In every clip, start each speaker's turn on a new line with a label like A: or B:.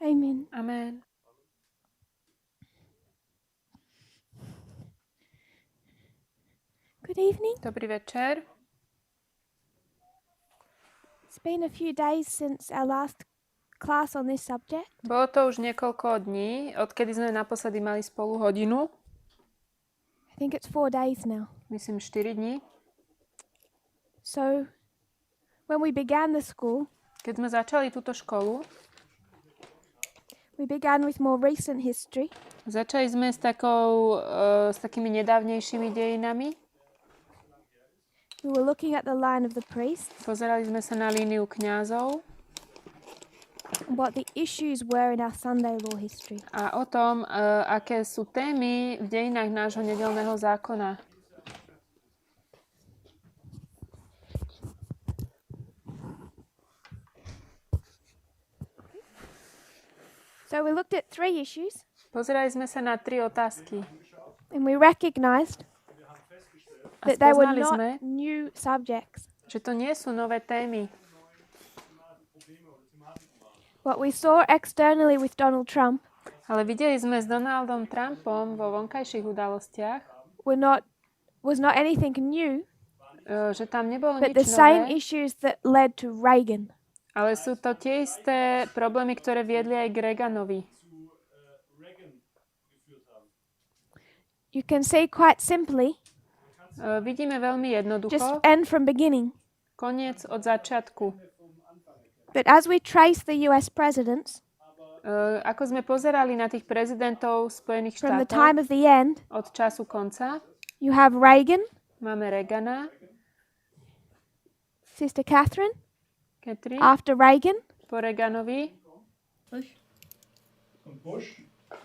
A: Amen.
B: Amen.
A: Good evening.
B: Dobrý večer.
A: It's been a few days since our last class on this subject.
B: Bolo to už niekoľko dní, odkedy sme naposledy mali spolu hodinu.
A: I think it's 4 days now.
B: Myslím 4 dní.
A: So, when we began the school,
B: Keď sme začali túto školu,
A: we began with more recent history.
B: začali sme s takými nedávnejšími dejinami.
A: We were looking at the line of the priests
B: Pozerali sme sa na líniu kňazov
A: and what the issues were in our Sunday law history.
B: a o tom, aké sú témy v dejinách nášho nedeľného zákona.
A: So we looked at 3 issues
B: Pozerali sme sa na 3 otázky.
A: and we recognized
B: A
A: that they were
B: spoznali sme,
A: not new subjects.
B: že to nie sú nové témy.
A: What we saw externally with Donald Trump
B: Ale videli sme s Donaldom Trumpom vo vonkajších udalostiach,
A: was not anything new,
B: že tam nebolo
A: but
B: nič
A: the same
B: nové,
A: issues that led to Reagan.
B: ale sú to tie isté problémy, ktoré viedli aj k Reaganovi.
A: You can see quite simply,
B: Vidíme veľmi
A: just
B: jednoducho
A: end from beginning,
B: koniec od začiatku.
A: that as we trace the US presidents
B: Ako sme pozerali na tých prezidentov Spojených
A: from the
B: štátov
A: time of the end,
B: od času konca,
A: you have Reagan,
B: máme Reagana,
A: Sister Catherine,
B: Catherine,
A: after Reagan,
B: po Reaganovi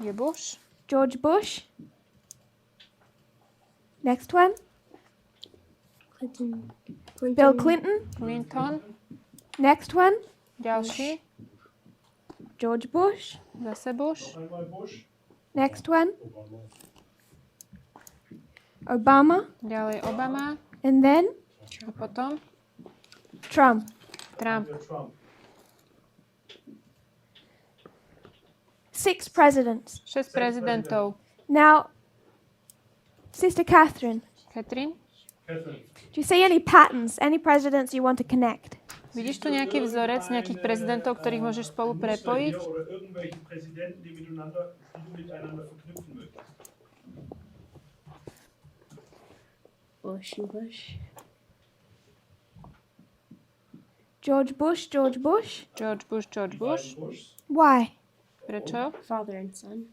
B: je Bush,
A: George Bush. Next one, Bill Clinton.
B: Clinton,
A: Next one,
B: ďalší,
A: George Bush.
B: zase Bush,
A: Next one, Obama.
B: ďalej Obama
A: And then
B: a potom
A: Trump.
B: Trump.
A: 6 presidents.
B: 6 prezidentov.
A: Now, Sister Catherine,
B: Catherine,
A: do you see any patterns, any presidents you want to connect?
B: vidíš tu nejaký vzorec nejakých prezidentov, ktorých môžeš spolu prepojiť?
C: Bush.
A: George Bush, George Bush.
B: George Bush, George Bush.
A: Why?
B: Prečo?
C: Father and son.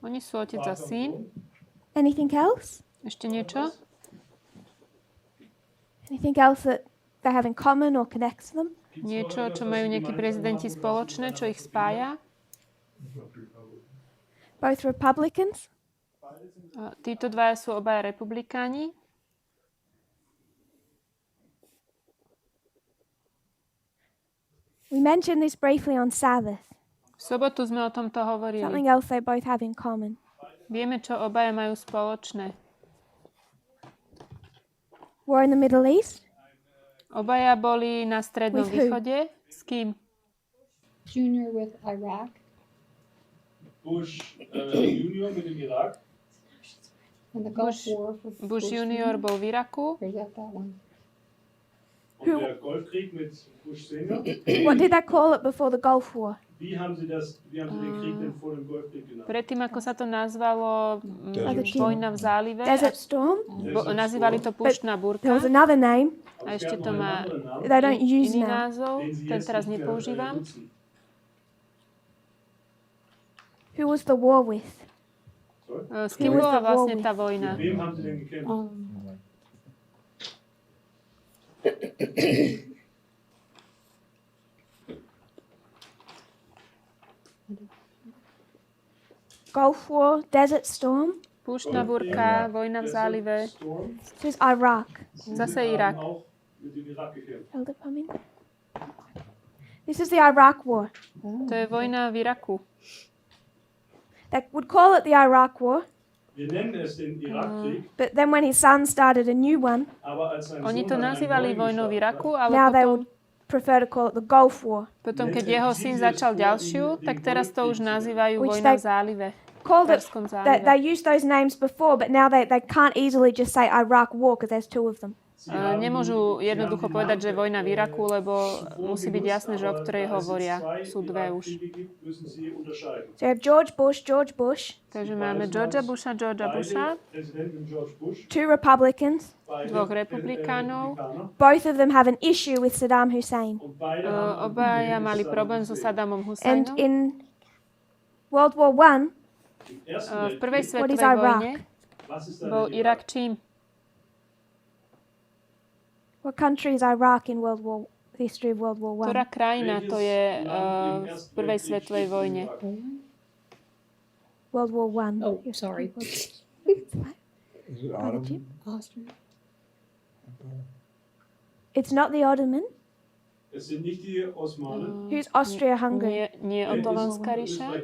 B: Oni sú otec a syn.
A: Anything else?
B: Ešte niečo?
A: Anything else that they have in common or connects them?
B: Niečo, čo majú nejakí prezidenti spoločné, čo ich spája?
A: Both Republicans?
B: Títo dvaja sú obaja republikáni.
A: We mentioned this briefly on Sabbath.
B: V sobotu sme o tomto hovorili.
A: Something else they both have in common.
B: Vieme, čo obaja majú spoločné.
A: War in the Middle East?
B: Obaja boli na Strednom
A: With who?
B: východe. S kým?
C: Junior with Iraq.
D: Bush Junior mit dem Irak.
C: And the Gulf War for
B: Bush junior bol v Iraku.
C: Or is that one?
D: Und der Golfkrieg mit Bush Senior.
A: What did they call it before the Gulf War?
D: Wie haben Sie den Krieg denn vor dem Golfkrieg genannt?
B: Predtým, ako sa to nazvalo
A: Desert
B: vojna v zálive,
A: Desert Storm?
B: nazývali to púštna
A: There was
B: búrka.
A: another name.
B: A ešte to má
A: They don't use
B: iný
A: now.
B: názov,
D: Den Sie
B: ten
D: jetzt
B: teraz
D: nicht mehr,
B: nepoužívam.
D: nutzen.
A: Who was the war with?
B: S kým
A: was
B: bola
A: the war
B: vlastne
A: with?
B: tá vojna?
D: Mit wem haben Sie denn gekämpft?
A: Gulf War, Desert Storm?
B: Púštna búrka, vojna v zálive,
D: Storm.
A: This is Iraq.
B: zase Irak.
D: Auch mit dem Irak gekämpft.
A: Elder Parminder. This is the Iraq War.
B: To je vojna v Iraku.
A: They would call it the Iraq War,
D: Wir nennen es den Irakkrieg,
A: but then when his son started a new one,
D: aber als sein
B: Oni
D: Sohn
B: to
D: dann einen
B: nazývali
D: neuen
B: vojnou v
D: gestartet
B: Iraku,
D: hat,
B: ale
A: now they
B: potom
A: would prefer to call it the Gulf War.
B: Potom, keď jeho syn začal ďalšiu, tak teraz to už nazývajú
A: Which
B: vojna
A: they
B: v zálive.
A: Called it,
B: Perskom
A: they
B: zálive.
A: used those names before, but now they can't easily just say Iraq War because there's two of them.
B: Nemôžu jednoducho povedať, že vojna v Iraku, lebo musí byť jasné, že o ktorej hovoria. Sú dve už.
A: So you have George Bush,
B: Takže máme Georgia Busha,
A: two Republicans.
B: dvoch republikánov.
A: Both of them have an issue with Saddam Hussein.
B: Obaja mali problém so Saddamom
A: And
B: Husajnom.
A: in World War I,
B: V prvej
A: what is
B: svetovej
A: Iraq?
B: vojne bol Irak čím?
A: What country is Iraq in the history of World War
B: Ktorá
A: I?
B: krajina to je v prvej svetovej vojne?
A: World War I.
C: Oh, sorry.
E: Is it Ottoman?
C: Austria.
A: It's not the Ottoman.
D: Es sind nicht die Osmanen.
A: Who's Austria-Hungary?
B: Nie Ottomanská ríša?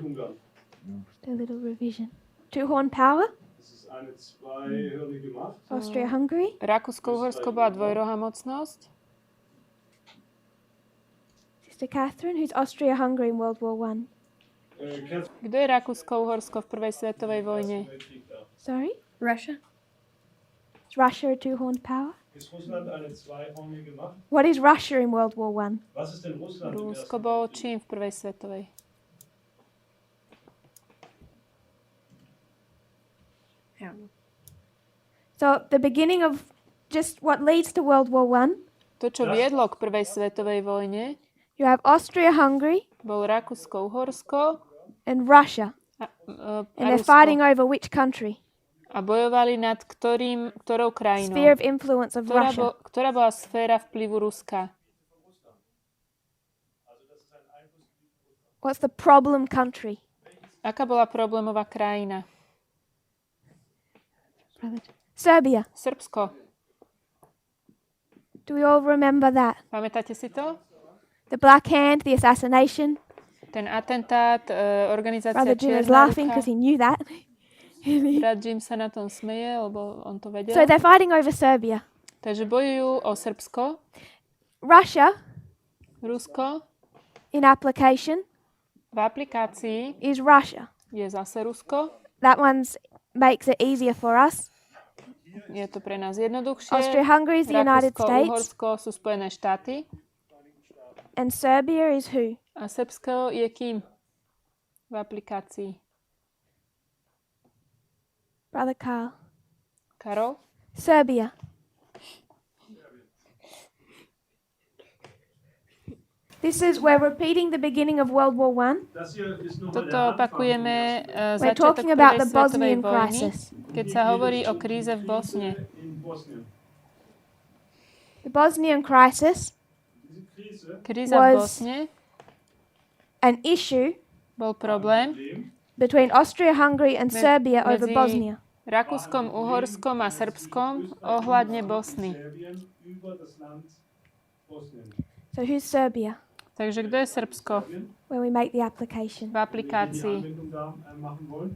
A: A little revision. Two-horn power.
D: Das ist eine zweihörnige Macht.
A: Austria-Hungary.
B: Rakúsko-Uhorsko bola dvojrohá mocnosť.
A: Sister Catherine, who's Austria-Hungary in World War I?
B: Kto je Rakúsko-Uhorsko v prvej svetovej vojne?
A: Sorry?
C: Russia.
A: Is Russia a two-horned power?
D: Ist Russland eine zweihörnige Macht?
A: What is Russia in World War I?
D: Was ist denn Russland im
B: Rusko
D: Ersten
B: bolo čím v prvej svetovej?
A: So the beginning of just what leads to World War I,
B: To, čo viedlo k prvej svetovej vojne,
A: you have Austria-Hungary
B: bol Rakúsko-Uhorsko
A: and Russia.
B: a
A: And they're
B: Rusko.
A: fighting over which country?
B: A bojovali nad ktorou krajinou?
A: Sphere of influence of Russia.
B: Ktorá bola sféra vplyvu Ruska?
A: What's the problem country?
B: Aká bola problémová krajina?
A: Serbia.
B: Srbsko.
A: Do we all remember that?
B: Pamätáte si to?
A: The Black Hand, the assassination.
B: Ten atentát, organizácia
A: Brother Jim is
B: Čierna
A: laughing
B: ruka.
A: because he knew that.
B: Brat Jim sa na tom smeje, lebo on to vedel.
A: So they're fighting over Serbia.
B: Takže bojujú o Srbsko,
A: Russia,
B: Rusko.
A: in application,
B: V aplikácii
A: is Russia.
B: je zase Rusko.
A: That one's makes it easier for us.
B: Je to pre nás jednoduchšie.
A: Austria-Hungary is the United
B: Rakúsko,
A: States.
B: Uhorsko sú Spojené štáty.
A: And Serbia is who?
B: A Srbsko je kým v aplikácii?
A: Brother Carl.
B: Karol?
A: Serbia. This is, we're repeating the beginning of World War I.
D: Das hier ist nochmal
B: Toto
D: der Anfang.
B: opakujeme
A: We're
B: začiatok
A: talking about
B: prvej
A: the
B: svetovej
A: Bosnian
B: vojny,
A: crisis.
B: keď sa hovorí o kríze v Bosne.
D: In Bosnien.
A: The Bosnian crisis,
D: Diese Krise,
B: Kríza v
A: Was-
B: Bosne
A: an issue
B: bol problém
D: Problem
A: between Austria-Hungary and Serbia over
B: medzi
A: Bosnia.
B: Rakúskom, Uhorskom a Srbskom ohľadne Bosny.
D: Serbien über das Land Bosnien.
A: So who's Serbia
B: Takže kto je Srbsko
A: when we make the application?
B: v
D: Die
B: aplikácii?
D: Anwendung da machen wollen.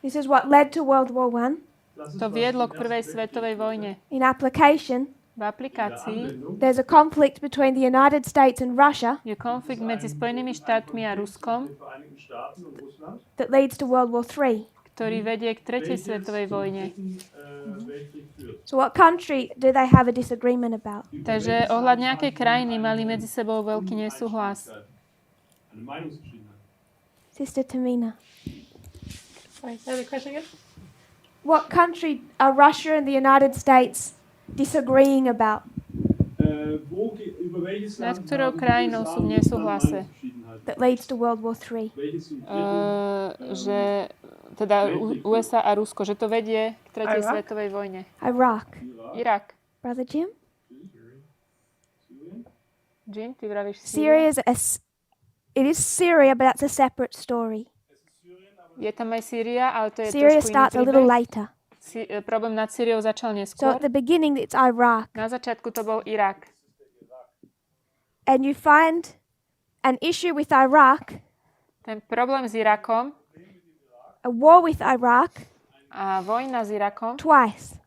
A: This is what led to World War I.
D: Das ist
B: To
D: was
B: viedlo
D: im
B: k prvej
D: Ersten
B: svetovej vojne.
A: In application,
B: V aplikácii
D: Anwendung
A: there's a conflict between the United States and Russia
B: je konflikt medzi Spojenými štátmi a Ruskom,
D: den Vereinigten Staaten und Russland.
A: that leads to World War III.
B: ktorý vedie k tretej svetovej vojne.
D: Weltkrieg führt.
A: So what country do they have a disagreement about?
B: Takže ohľadne nejakej krajiny mali medzi sebou veľký nesúhlas.
D: Eine Meinungsverschiedenheit.
A: Sister Tamina.
C: Sorry, say the question again.
A: What country are Russia and the United States disagreeing about
D: Über welches
B: Nad
D: Land
B: ktorou
D: haben
B: krajinou
D: USA
B: sú v
D: und
B: nesúhlase?
D: Meinungsverschiedenheit?
A: that leads to World War III?
D: Welches sind
B: Že teda USA a Rusko, že to vedie k tretej
C: Iraq?
B: svetovej vojne.
A: Iraq.
B: Irak.
A: Brother Jim?
B: Jim, ty vravíš
A: Syria
B: Syria?
A: it is Syria, but that's a separate story.
B: Je tam aj Syria, ale to je
A: Syria
B: trošku iný
A: starts a little
B: príbeh.
A: later.
B: Problém nad Syriou začal
A: So
B: neskôr.
A: at the beginning, it's Iraq.
B: Na začiatku to bol Irak.
A: And you find an issue with Iraq,
B: Ten problém s Irakom
A: a war with Iraq,
B: a vojna s Irakom
A: twice.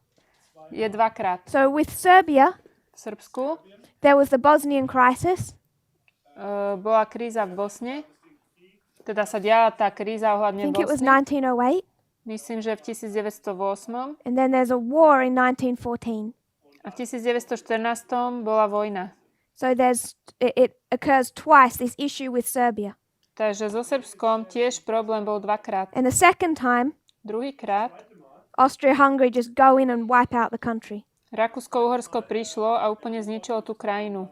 B: je dvakrát.
A: So with Serbia,
B: V Srbsku
A: There was the Bosnian crisis.
B: Bola kríza v Bosne. Teda sa diala tá kríza
A: I
B: ohľadne
A: think it was
B: Bosny.
A: 1908.
B: Myslím, že v 1908.
A: And then there's a war in 1914.
B: A v 1914 bola vojna.
A: So it occurs twice, this issue with Serbia.
B: Takže so Srbskom tiež problém bol dvakrát.
A: And the second time,
B: Druhýkrát
A: Austria-Hungary just go in and wipe out the country.
B: Rakúsko-Uhorsko prišlo a úplne zničilo tú krajinu.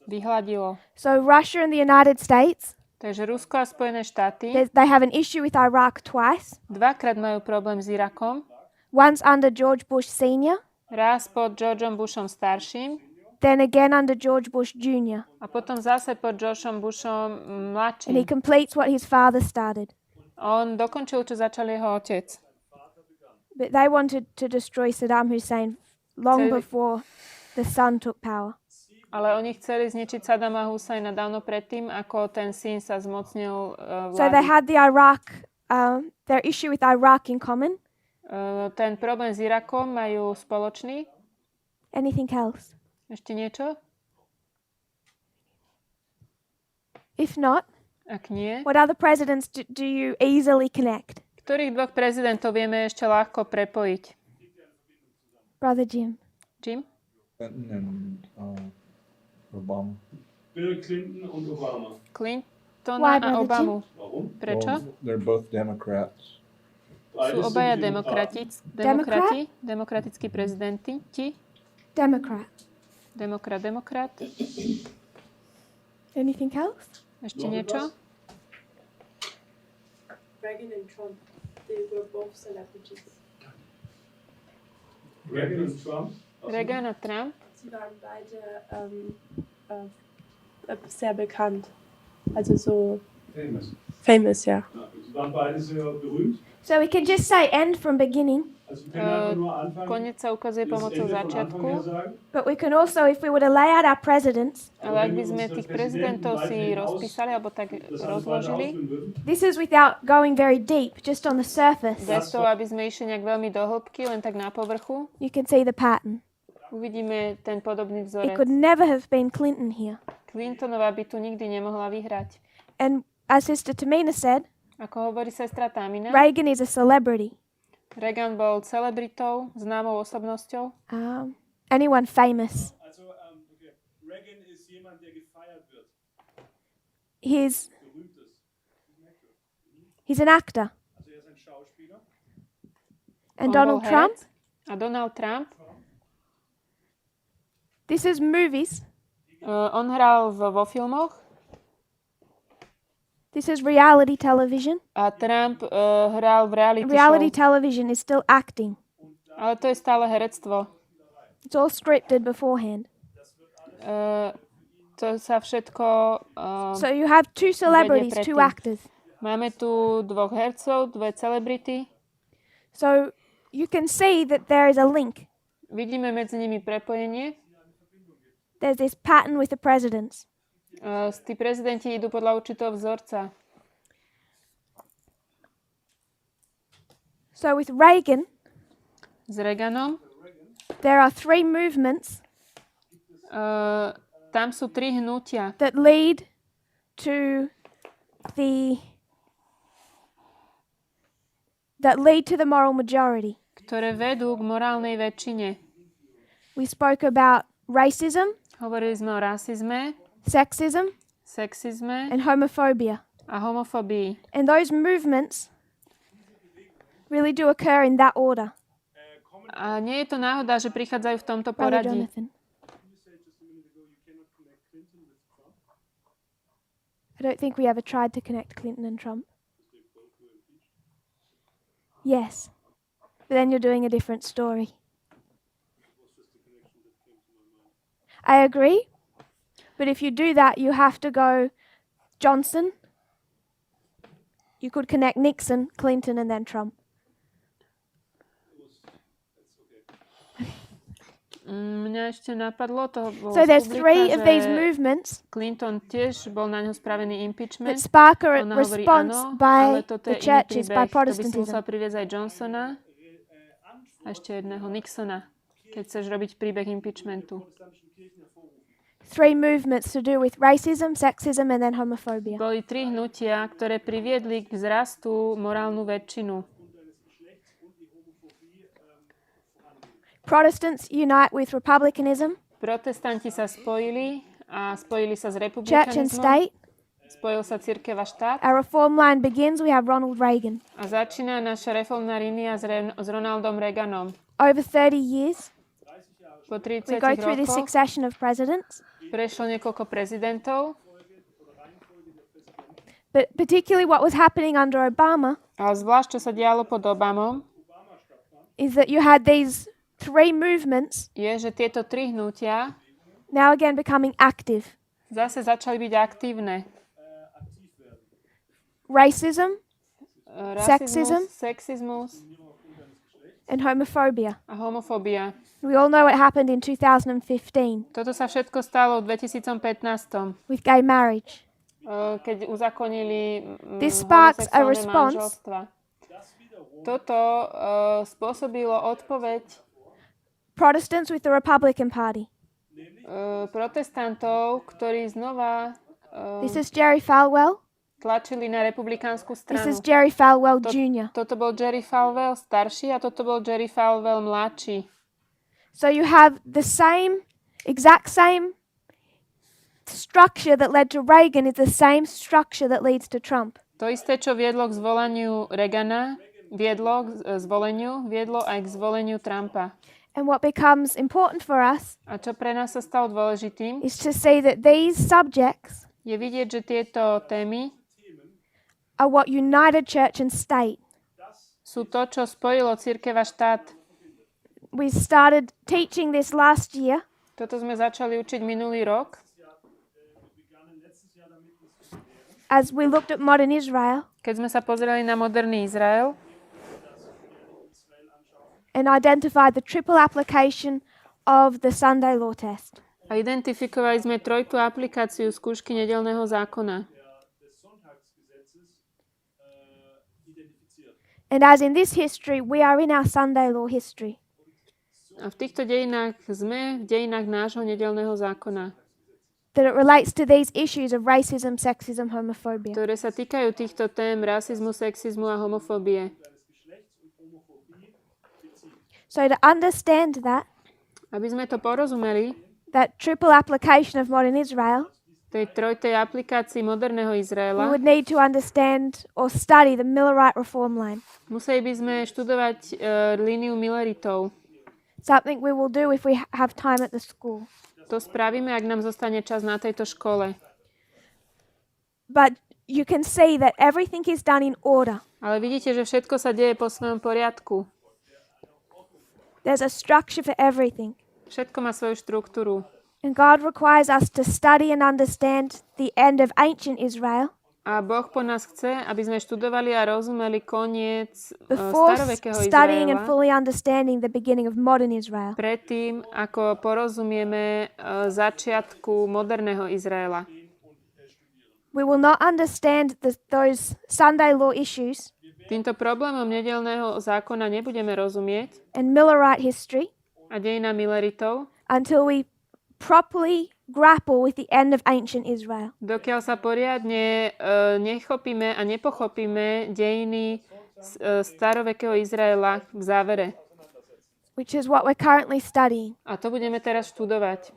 B: Vyhladilo.
A: So Russia and the United States,
B: Takže Rusko a Spojené štáty
A: they have an issue with Iraq twice.
B: dvakrát majú problém s Irakom.
A: Once under George Bush Sr.,
B: Raz pod Georgeom Bushom starším
A: then again under George Bush Jr.
B: a potom zase pod Georgeom Bushom
A: And he
B: mladším.
A: completes what his father started.
B: On dokončil, čo začal jeho otec.
A: But they wanted to destroy Saddam Hussein long
B: So-
A: before the son took power.
B: Ale oni chceli zničiť Saddama Husajna dávno predtým, ako ten syn sa zmocnil
A: So they
B: vlády.
A: had their issue with Iraq in common.
B: Ten problém s Irakom majú spoločný.
A: Anything else?
B: Ešte niečo?
A: If not,
B: Ak nie,
A: what other presidents do you easily connect?
B: ktorých dvoch prezidentov vieme ešte ľahko prepojiť?
A: Brother Jim.
B: Jim?
E: Clinton and Obama.
D: Bill Clinton und Obama.
B: Clintona
A: Why,
B: a
A: Brother
B: Obamu.
D: Warum?
B: Prečo?
E: Well, they're both Democrats.
B: Sú
D: Beides
B: obaja
D: sind Demokraten.
B: demokratickí prezidenti.
A: Democrat.
B: Demokrat.
A: Anything else?
B: Ešte
D: No,
B: niečo?
D: was?
C: Reagan and Trump, they were both celebrities.
D: Reagan und Trump.
B: Reagan a Trump.
C: Sie waren beide sehr bekannt. Also so
D: Famous.
C: famous, ja.
D: Ja, sie waren beide sehr berühmt.
A: So we can just say end from beginning,
D: Also wir können einfach nur anfangen.
B: Koniec sa ukazuje
D: das
B: pomocou
D: Ende von Anfang
B: začiatku.
D: her sagen.
A: but we can also, if we were to lay out our presidents,
B: Ale ak by sme tých prezidentov si rozpísali alebo tak
D: Das alles weiter
B: rozložili,
D: ausführen würden.
A: this is without going very deep, just on the surface.
B: bez toho, aby sme išli nejak veľmi do hĺbky, len tak na povrchu,
A: You can see the pattern.
B: uvidíme ten podobný
A: It
B: vzorec.
A: could never have been Clinton here.
B: Clintonová by tu nikdy nemohla vyhrať.
A: And as Sister Tamina said,
B: Ako hovorí sestra Tamina,
A: Reagan is a celebrity.
B: Reagan bol celebritou, známou osobnosťou.
A: Anyone famous.
D: Also, okay. Reagan ist jemand, der gefeiert wird.
A: He's
D: Berühmt ist.
A: he's an actor.
D: Also er ist ein Schauspieler.
A: And
B: On
A: Donald
B: bol
A: Trump,
B: herec. A Donald Trump,
A: this is movies.
B: on hral vo filmoch
A: This is reality television.
B: a Trump hral v reality
A: Reality
B: show.
A: television is still acting.
B: Ale to je stále herectvo.
A: It's all scripted beforehand.
B: To sa všetko...
A: So you have two celebrities, two
B: predtým.
A: actors.
B: Máme tu dvoch hercov, dve celebrity.
A: So you can see that there is a link.
B: Vidíme medzi nimi prepojenie.
A: There's this pattern with the presidents.
B: Tí prezidenti idú podľa určitého vzorca.
A: So with Reagan,
B: S Reaganom
A: there are three movements
B: tam sú tri hnutia,
A: that lead to the moral majority.
B: ktoré vedú k morálnej väčšine.
A: We spoke about racism,
B: Hovorili sme o rasizme,
A: sexism,
B: sexizme
A: and homophobia.
B: a homofóbii.
A: And those movements really do occur in that order.
B: A nie je to náhoda, že prichádzajú v tomto
A: Brother
B: poradí.
A: Jonathan. I don't think we ever tried to connect Clinton and Trump. Yes. But then you're doing a different story. I agree. But if you do that, you have to go Johnson. You could connect Nixon, Clinton, and then Trump.
B: Mňa ešte napadlo, to bolo
A: So
B: z
A: there's
B: publika,
A: three of these
B: že
A: movements
B: Clinton tiež bol na ňo spravený
A: that
B: impeachment.
A: spark a
B: Ona hovorí
A: response
B: áno,
A: by
B: ale toto
A: the
B: je iný
A: churches, by
B: príbeh. To by si
A: Protestantism.
B: musel priviesť aj Johnsona a ešte jedného Nixona, keď chceš robiť príbeh impeachmentu.
A: 3 movements to do with racism, sexism, and then homophobia.
B: Boli 3 hnutia, ktoré priviedli k vzrastu morálnu väčšinu.
A: Protestants unite with republicanism,
B: Protestanti sa spojili a spojili sa s
A: church and
B: republikanizmom.
A: state.
B: Spojil sa cirkev a štát.
A: Our reform line begins, we have Ronald Reagan.
B: A začína naša reformná línia s Ronaldom Reaganom.
A: Over 30 years,
B: Po
A: we
B: 30
A: go through this
B: rokoch
A: succession of presidents,
B: prešlo niekoľko prezidentov,
A: but particularly what was happening under Obama
B: ale zvlášť, čo sa dialo pod Obamom,
A: is that you had these 3 movements
B: je, že tieto 3 hnutia
A: now again becoming active.
B: zase začali byť aktívne.
A: Racism
B: Rasizmus, sexizmus
A: and homophobia.
B: a homofóbia.
A: We all know what happened in 2015
B: Toto sa všetko stalo v 2015,
A: with gay marriage.
B: keď uzakonili
A: This sparks a
B: homosexuálne
A: response.
B: manželstva. Toto spôsobilo odpoveď
A: Protestants with the Republican Party.
B: protestantov, ktorí znova
A: This is Jerry Falwell.
B: tlačili na republikánsku
A: This
B: stranu.
A: is Jerry Falwell Jr.
B: Toto bol Jerry Falwell starší a toto bol Jerry Falwell mladší.
A: So you have the exact same structure that led to Reagan is the same structure that leads to Trump.
B: To isté, čo viedlo k zvolaniu Reagana, viedlo aj k zvoleniu Trumpa.
A: And what becomes important for us
B: A čo pre nás sa stalo dôležitým,
A: is to see that these subjects
B: je vidieť, že tieto témy
A: are what united church and state.
B: sú to, čo spojilo cirkev a štát.
A: We started teaching this last year,
B: Toto sme začali učiť minulý rok,
A: as we looked at modern Israel
B: keď sme sa pozreli na moderný Izrael
A: and identified the triple application of the Sunday law test.
B: a identifikovali sme trojitú aplikáciu skúšky nedeľného zákona.
A: And as in this history, we are in our Sunday law history.
B: A v týchto dejinách sme v dejinách nášho nedeľného zákona,
A: That it relates to these issues of racism, sexism, homophobia.
B: ktoré sa týkajú týchto tém rasizmu, sexizmu a homofóbie.
A: So to understand
B: Aby sme to porozumeli,
A: that triple application of modern Israel,
B: tej trojitej aplikácii moderného
A: we
B: Izraela,
A: would need to understand or study the Millerite reform line.
B: museli by sme študovať líniu Milleritov.
A: Something we will do if we have time at the school.
B: To spravíme, ak nám zostane čas na tejto škole.
A: But you can see that everything is done in order.
B: Ale vidíte, že všetko sa deje po svojom poriadku.
A: There's a structure for everything.
B: Všetko má svoju štruktúru.
A: And God requires us to study and understand the end of ancient Israel
B: A Boh po nás chce, aby sme študovali a rozumeli koniec
A: before
B: starovekého
A: studying and
B: Izraela,
A: fully understanding the beginning of modern Israel.
B: predtým, ako porozumieme začiatku moderného Izraela.
A: We will not understand those Sunday law issues
B: Týmto problémom nedeľného zákona nebudeme rozumieť
A: and Millerite history
B: a dejina Milleritov,
A: until we properly grapple with the end of ancient Israel.
B: dokiaľ sa poriadne nechopíme a nepochopíme dejiny starovekého Izraela v závere.
A: Which is what we're currently studying.
B: A to budeme teraz študovať.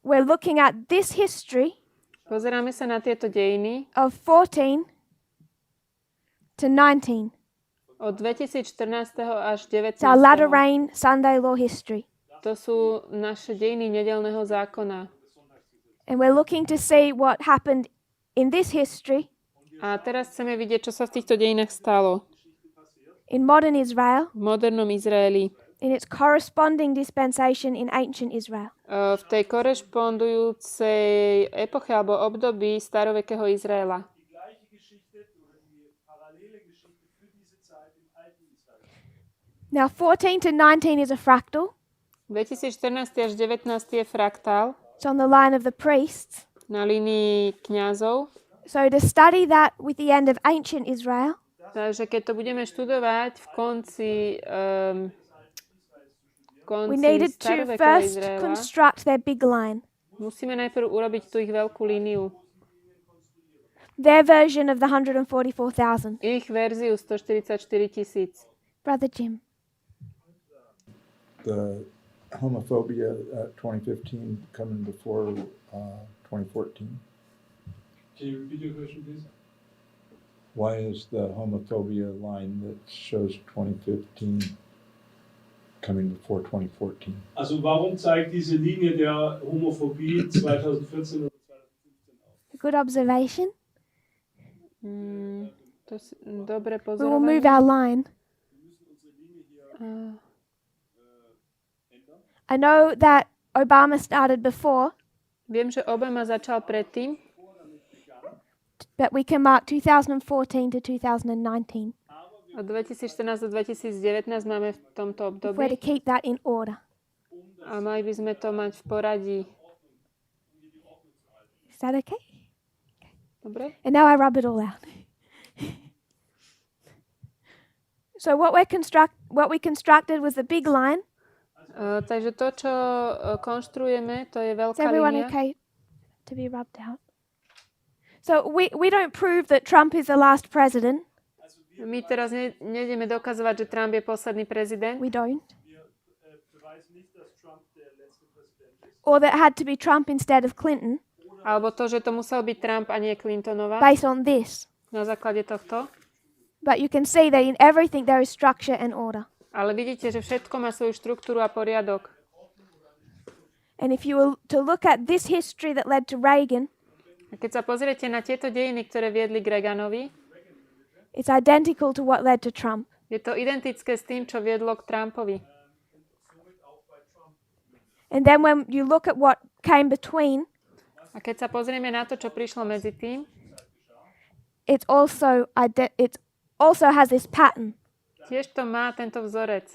A: We're looking at this history
B: Pozeráme sa na tieto dejiny
A: of 14 to 19.
B: od 2014. až 19.
A: It's our latter rain Sunday law history.
B: To sú naše dejiny nedeľného zákona.
A: And we're looking to see what happened in this history
B: A teraz chceme vidieť, čo sa v týchto dejinách stalo
A: in modern Israel,
B: v modernom Izraeli,
A: in its corresponding dispensation in ancient Israel.
B: v tej korešpondujúcej epoche alebo období starovekého Izraela.
A: Now 14 to 19 is a fractal.
B: 2014 až 19 je fraktál
A: It's on the line of the priests.
B: na línii kňazov.
A: So to study that with the end of ancient Israel,
B: Takže keď to budeme študovať v konci konci
A: we needed to
B: starovekovej
A: first
B: Izraela,
A: construct their big line,
B: musíme najprv urobiť tú ich veľkú líniu.
A: their version of the 144,000.
B: Ich verziu 144,000.
A: Brother Jim.
E: The homophobia at 2015 coming before 2014.
D: Can you repeat your question, please?
E: Why is the homophobia line that shows 2015 coming before 2014?
D: Also warum zeigt diese Linie der Homophobie 2014 oder 2015 auf?
A: Good observation.
B: To dobre
A: We will move
B: pozorovanie.
A: our line. I know that Obama started before,
B: Viem, že Obama začal predtým,
A: but we can mark 2014 to 2019.
B: od 2014 do 2019 máme v tomto
A: If we're to
B: období
A: keep that in order.
B: a mali by sme to mať v poradí.
A: Is that okay?
B: Dobre?
A: And now I rub it all out. So what we constructed was the big line.
B: Takže to, čo konštruujeme, to je
A: Is
B: veľká
A: everyone
B: línia.
A: okay to be rubbed out? So we don't prove that Trump is the last president.
B: My teraz nejdeme dokazovať, že Trump je posledný prezident.
A: We don't.
D: Beweist nicht, dass Trump der letzte Präsident ist.
A: Or that it had to be Trump instead of Clinton
B: Alebo to, že to musel byť Trump a nie Clintonová.
A: based on this.
B: Na základe tohto.
A: But you can see that in everything there is structure and order.
B: Ale vidíte, že všetko má svoju štruktúru a poriadok.
A: And if you were to look at this history that led to Reagan,
B: A keď sa pozriete na tieto dejiny, ktoré viedli k Reaganovi,
A: it's identical to what led to Trump.
B: je to identické s tým, čo viedlo k Trumpovi.
A: And then when you look at what came between,
B: A keď sa pozrieme na to, čo prišlo medzi tým,
A: it also has this pattern.
B: tiež to má tento vzorec.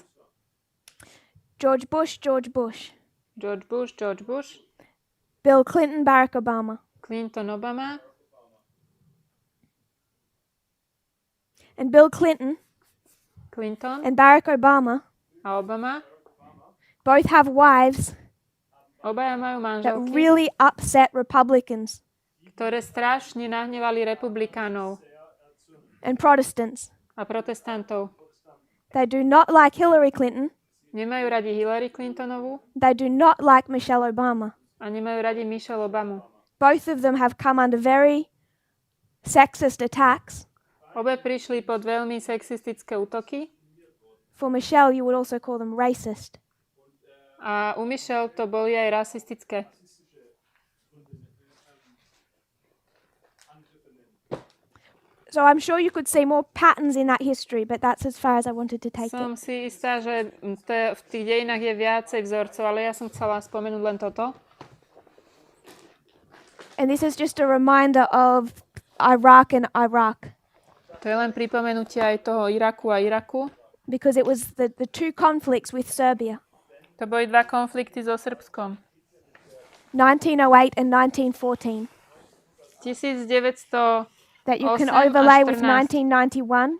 A: George Bush, George Bush.
B: George Bush, George Bush,
A: Bill Clinton, Barack Obama.
B: Clinton, Obama,
A: And Bill Clinton
B: Clinton
A: and Barack Obama
B: a Obama.
A: both have wives
B: Obaja majú
A: that
B: manželky,
A: really upset Republicans
B: ktoré strašne nahnevali republikánov
A: and Protestants.
B: a protestantov.
A: They do not like Hillary Clinton.
B: Nemajú radi Hillary Clintonovú
A: They do not like Michelle Obama.
B: a nemajú radi Michelle Obamu.
A: Both of them have come under very sexist attacks.
B: Obe prišli pod veľmi sexistické útoky
A: For Michelle, you would also call them racist.
B: a u Michelle to boli aj rasistické.
A: So I'm sure you could see more patterns in that history, but that's as far as I wanted to take
B: Som
A: it.
B: si istá, že v tých dejinách je viacej vzorcov, ale ja som chcela spomenúť len toto.
A: And this is just a reminder of Iraq and Iraq,
B: To je len pripomenutie aj toho Iraku a Iraku.
A: because it was the two conflicts with Serbia,
B: To boli dva konflikty so Srbskom.
A: 1908 and 1914,
B: 1900,
A: that you can
B: 8 a
A: overlay with
B: 14.
A: 1991,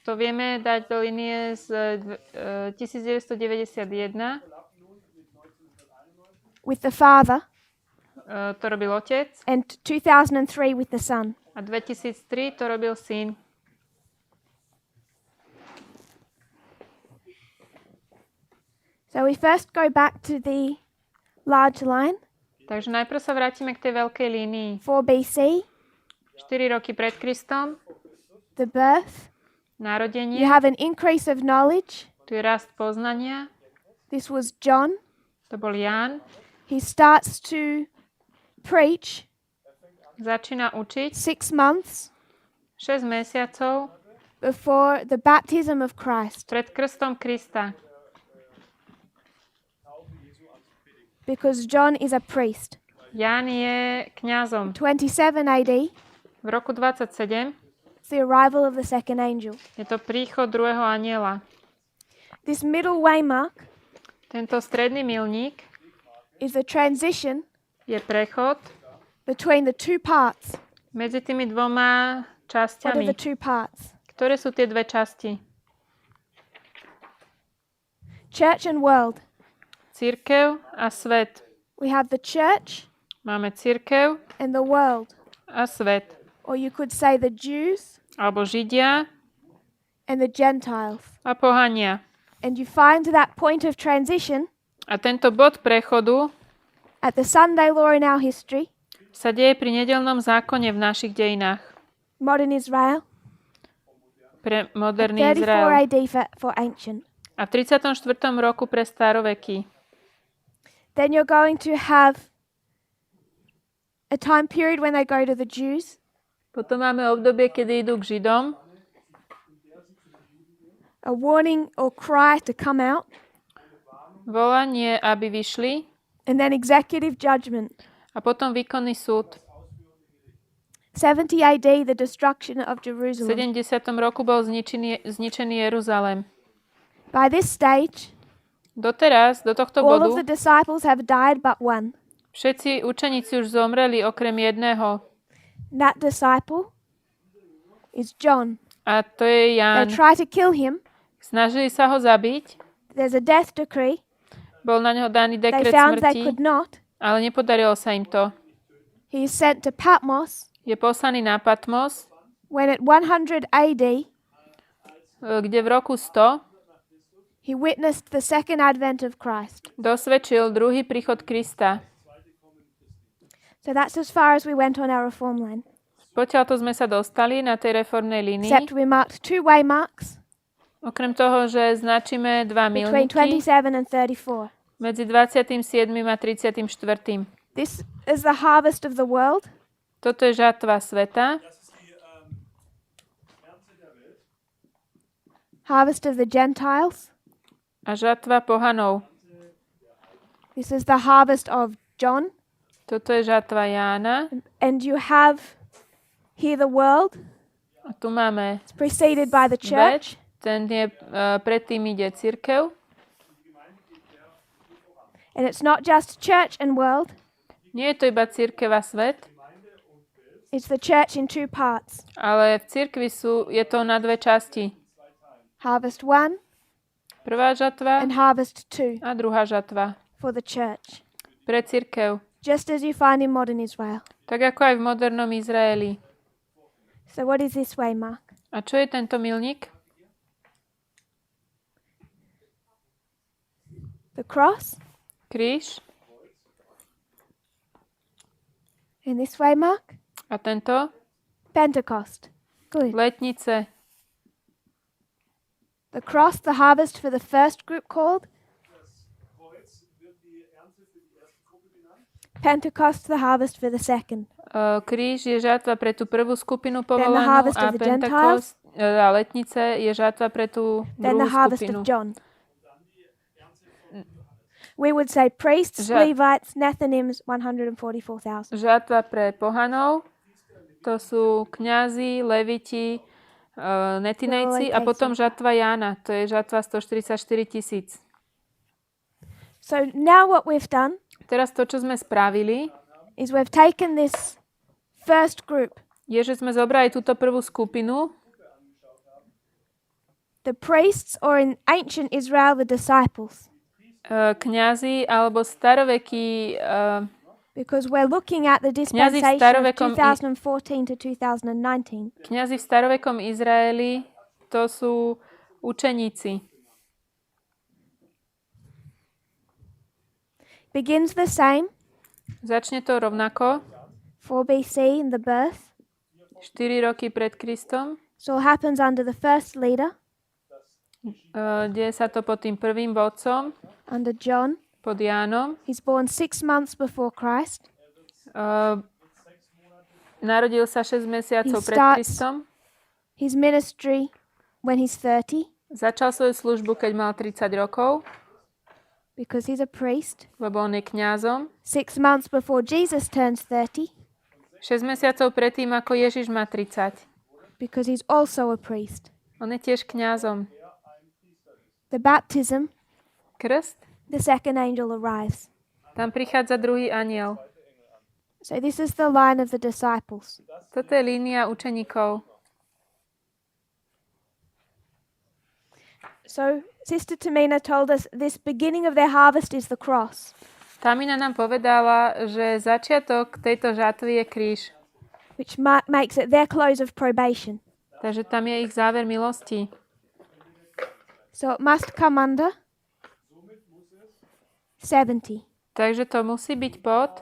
B: to vieme dať do linie z 1991.
A: with the father,
B: To robil otec.
A: and 2003 with the son.
B: A 2003 to robil syn.
A: So we first go back to the large line,
B: Takže najprv sa vrátime k tej veľkej línii.
A: 4 BC,
B: 4 roky pred Kristom,
A: the birth. You
B: narodenie,
A: have an increase of knowledge.
B: tu je rast poznania,
A: This was John.
B: to bol Ján.
A: He starts to preach
B: Začína učiť
A: 6 months
B: 6 mesiacov
A: before the baptism of Christ,
B: pred krstom Krista.
A: because John is a priest.
B: Ján je kňazom.
A: 27 AD,
B: V roku 27
A: it's the arrival of the second angel.
B: je to príchod druhého anjela.
A: This middle waymark
B: Tento stredný milník
A: is the transition
B: je prechod
A: between the two parts.
B: medzi tými dvoma
A: What are
B: časťami.
A: the two parts?
B: Ktoré sú tie dve časti?
A: Church and world.
B: cirkev a svet.
A: We have the church
B: Máme cirkev
A: and the world.
B: a svet.
A: Or you could say the Jews
B: Alebo Židia
A: and the Gentiles.
B: a pohania.
A: And you find that point of transition
B: A tento bod prechodu
A: at the Sunday law in our history,
B: sa deje pri nedeľnom zákone v našich dejinách.
A: modern Israel,
B: Pre moderný
A: 34
B: Izrael.
A: AD for ancient.
B: A v 34. roku pre staroveký.
A: Then you're going to have a time period when they go to the Jews,
B: Potom máme obdobie, kedy idú k Židom.
A: a warning or cry to come out,
B: Volanie, aby vyšli.
A: and then executive judgment.
B: A potom výkonný súd.
A: 70 AD, the destruction of
B: V
A: Jerusalem.
B: 70. roku bol zničený Jeruzalém.
A: By this stage,
B: Doteraz, do tohto
A: all of the
B: bodu,
A: disciples have died but one.
B: všetci učeníci už zomreli okrem jedného.
A: That disciple is John.
B: A to je
A: They
B: Ján.
A: try to kill him.
B: Snažili sa ho zabiť.
A: There's a death decree.
B: Bol na neho daný
A: They
B: dekret
A: found they
B: smrti,
A: could not.
B: ale nepodarilo sa im to.
A: He is sent to Patmos
B: Je poslaný na Patmos,
A: when at 100 AD
B: kde v roku 100
A: he witnessed the second advent of Christ.
B: dosvedčil druhý príchod Krista.
A: So that's as far as we went on our reform line.
B: Potiaľto sme sa dostali na tej reformnej línii.
A: Except we marked two way marks
B: Okrem toho, že značíme dva
A: between
B: milníky
A: 27 and 34.
B: medzi 27. a 34.
A: This is the harvest of the world.
B: Toto je žatva sveta,
A: Harvest of the Gentiles.
B: a žatva pohanov.
A: This is the harvest of John.
B: Toto je žatva Jána.
A: And you have here the world.
B: A tu máme
A: It's preceded by the church.
B: ten je, predtým ide cirkev.
A: And it's not just church and world.
B: Nie je to iba cirkev a svet,
A: It's the church in two parts.
B: ale v cirkvi je to na dve časti.
A: Harvest 1
B: Prvá žatva
A: and harvest 2
B: a druhá žatva
A: for the church.
B: pre cirkev.
A: Just as you find in modern Israel.
B: Tak ako aj v modernom Izraeli.
A: So what is this way mark?
B: A čo je tento milník?
A: The cross.
B: Kríž.
A: And this way mark?
B: A tento?
A: Pentecost. Good.
B: Letnice.
A: The cross, the harvest for the first group called. Pentecost, the harvest for the second.
B: Kríž je žatva pre tú prvú skupinu
A: the
B: povolanú
A: harvest
B: a
A: of the
B: Pentekost a letnice je žatva pre tú
A: Then
B: druhú
A: the harvest
B: skupinu.
A: of John. We would say priests, Levites, Nethinims, 144,000.
B: Žatva pre pohanov, to sú kňazi, leviti, netinejci a potom žatva Jána, to je žatva 144 000.
A: So now what we've done
B: Teraz to, čo sme spravili,
A: is we've taken this first group,
B: je, že sme zobrali túto prvú skupinu,
A: the priests, or in ancient Israel, the disciples,
B: kňazi alebo starovekí,
A: because we're looking at the
B: Kňazi v
A: dispensation of
B: starovekom
A: 2014 to 2019.
B: kňazi v starovekom Izraeli, to sú učeníci.
A: Begins the same,
B: Začne to rovnako,
A: 4 BC in the birth.
B: 4 roky pred Kristom.
A: So it happens under the first leader,
B: Deje sa to pod tým prvým vodcom,
A: under John.
B: pod Jánom.
A: He's born 6 months before Christ.
B: Narodil sa 6 mesiacov
A: He
B: pred
A: starts-
B: Kristom.
A: His ministry when he's 30,
B: Začal svoju službu, keď mal 30 rokov,
A: because he's a priest.
B: lebo on je kňazom.
A: 6 months before Jesus turns 30,
B: 6 mesiacov predtým, ako Ježiš má 30.
A: because he's also a priest.
B: On je tiež kňazom.
A: The baptism,
B: Krst,
A: the second angel arrives.
B: tam prichádza druhý anjel.
A: So this is the line of the disciples.
B: Toto je línia učeníkov.
A: So Sister Tamina told us this beginning of their harvest is the cross.
B: Tamina nám povedala, že začiatok tejto žatvy je kríž.
A: Which makes it their close of probation.
B: Takže tam je ich záver milosti.
A: So it must come under 70.
B: Takže to musí byť pod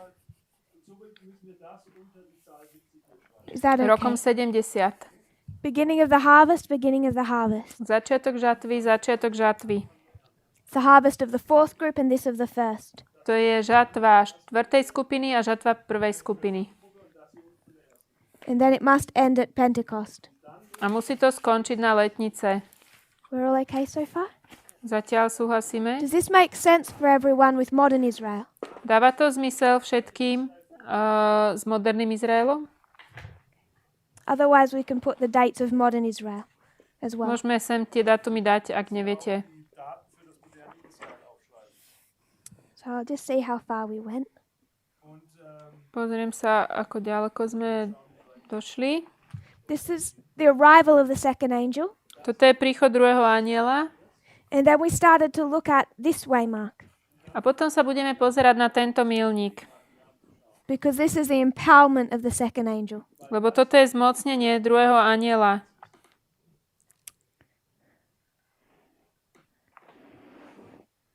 A: Is that okay?
B: rokom 70.
A: Beginning of the harvest, beginning of the harvest.
B: Začiatok žatvy, začiatok žatvy.
A: It's the harvest of the fourth group and this of the first.
B: To je žatva 4. skupiny a žatva 1. skupiny.
A: And then it must end at Pentecost.
B: A musí to skončiť na letnice.
A: We're all okay so far?
B: Zatiaľ súhlasíme.
A: Does this make sense for everyone with modern Israel?
B: Dáva to zmysel všetkým s moderným Izraelom?
A: Otherwise we can put the dates of modern Israel as well.
B: Môžeme sem tie dátumy dať, ak neviete.
A: So I'll just see how far we went.
B: Pozriem sa, ako ďaleko sme došli.
A: This is the arrival of the second angel.
B: Toto je príchod druhého anjela.
A: And then we started to look at this waymark.
B: A potom sa budeme pozerať na tento milník.
A: Because this is the empowerment of the second angel.
B: Lebo toto je zmocnenie druhého anjela.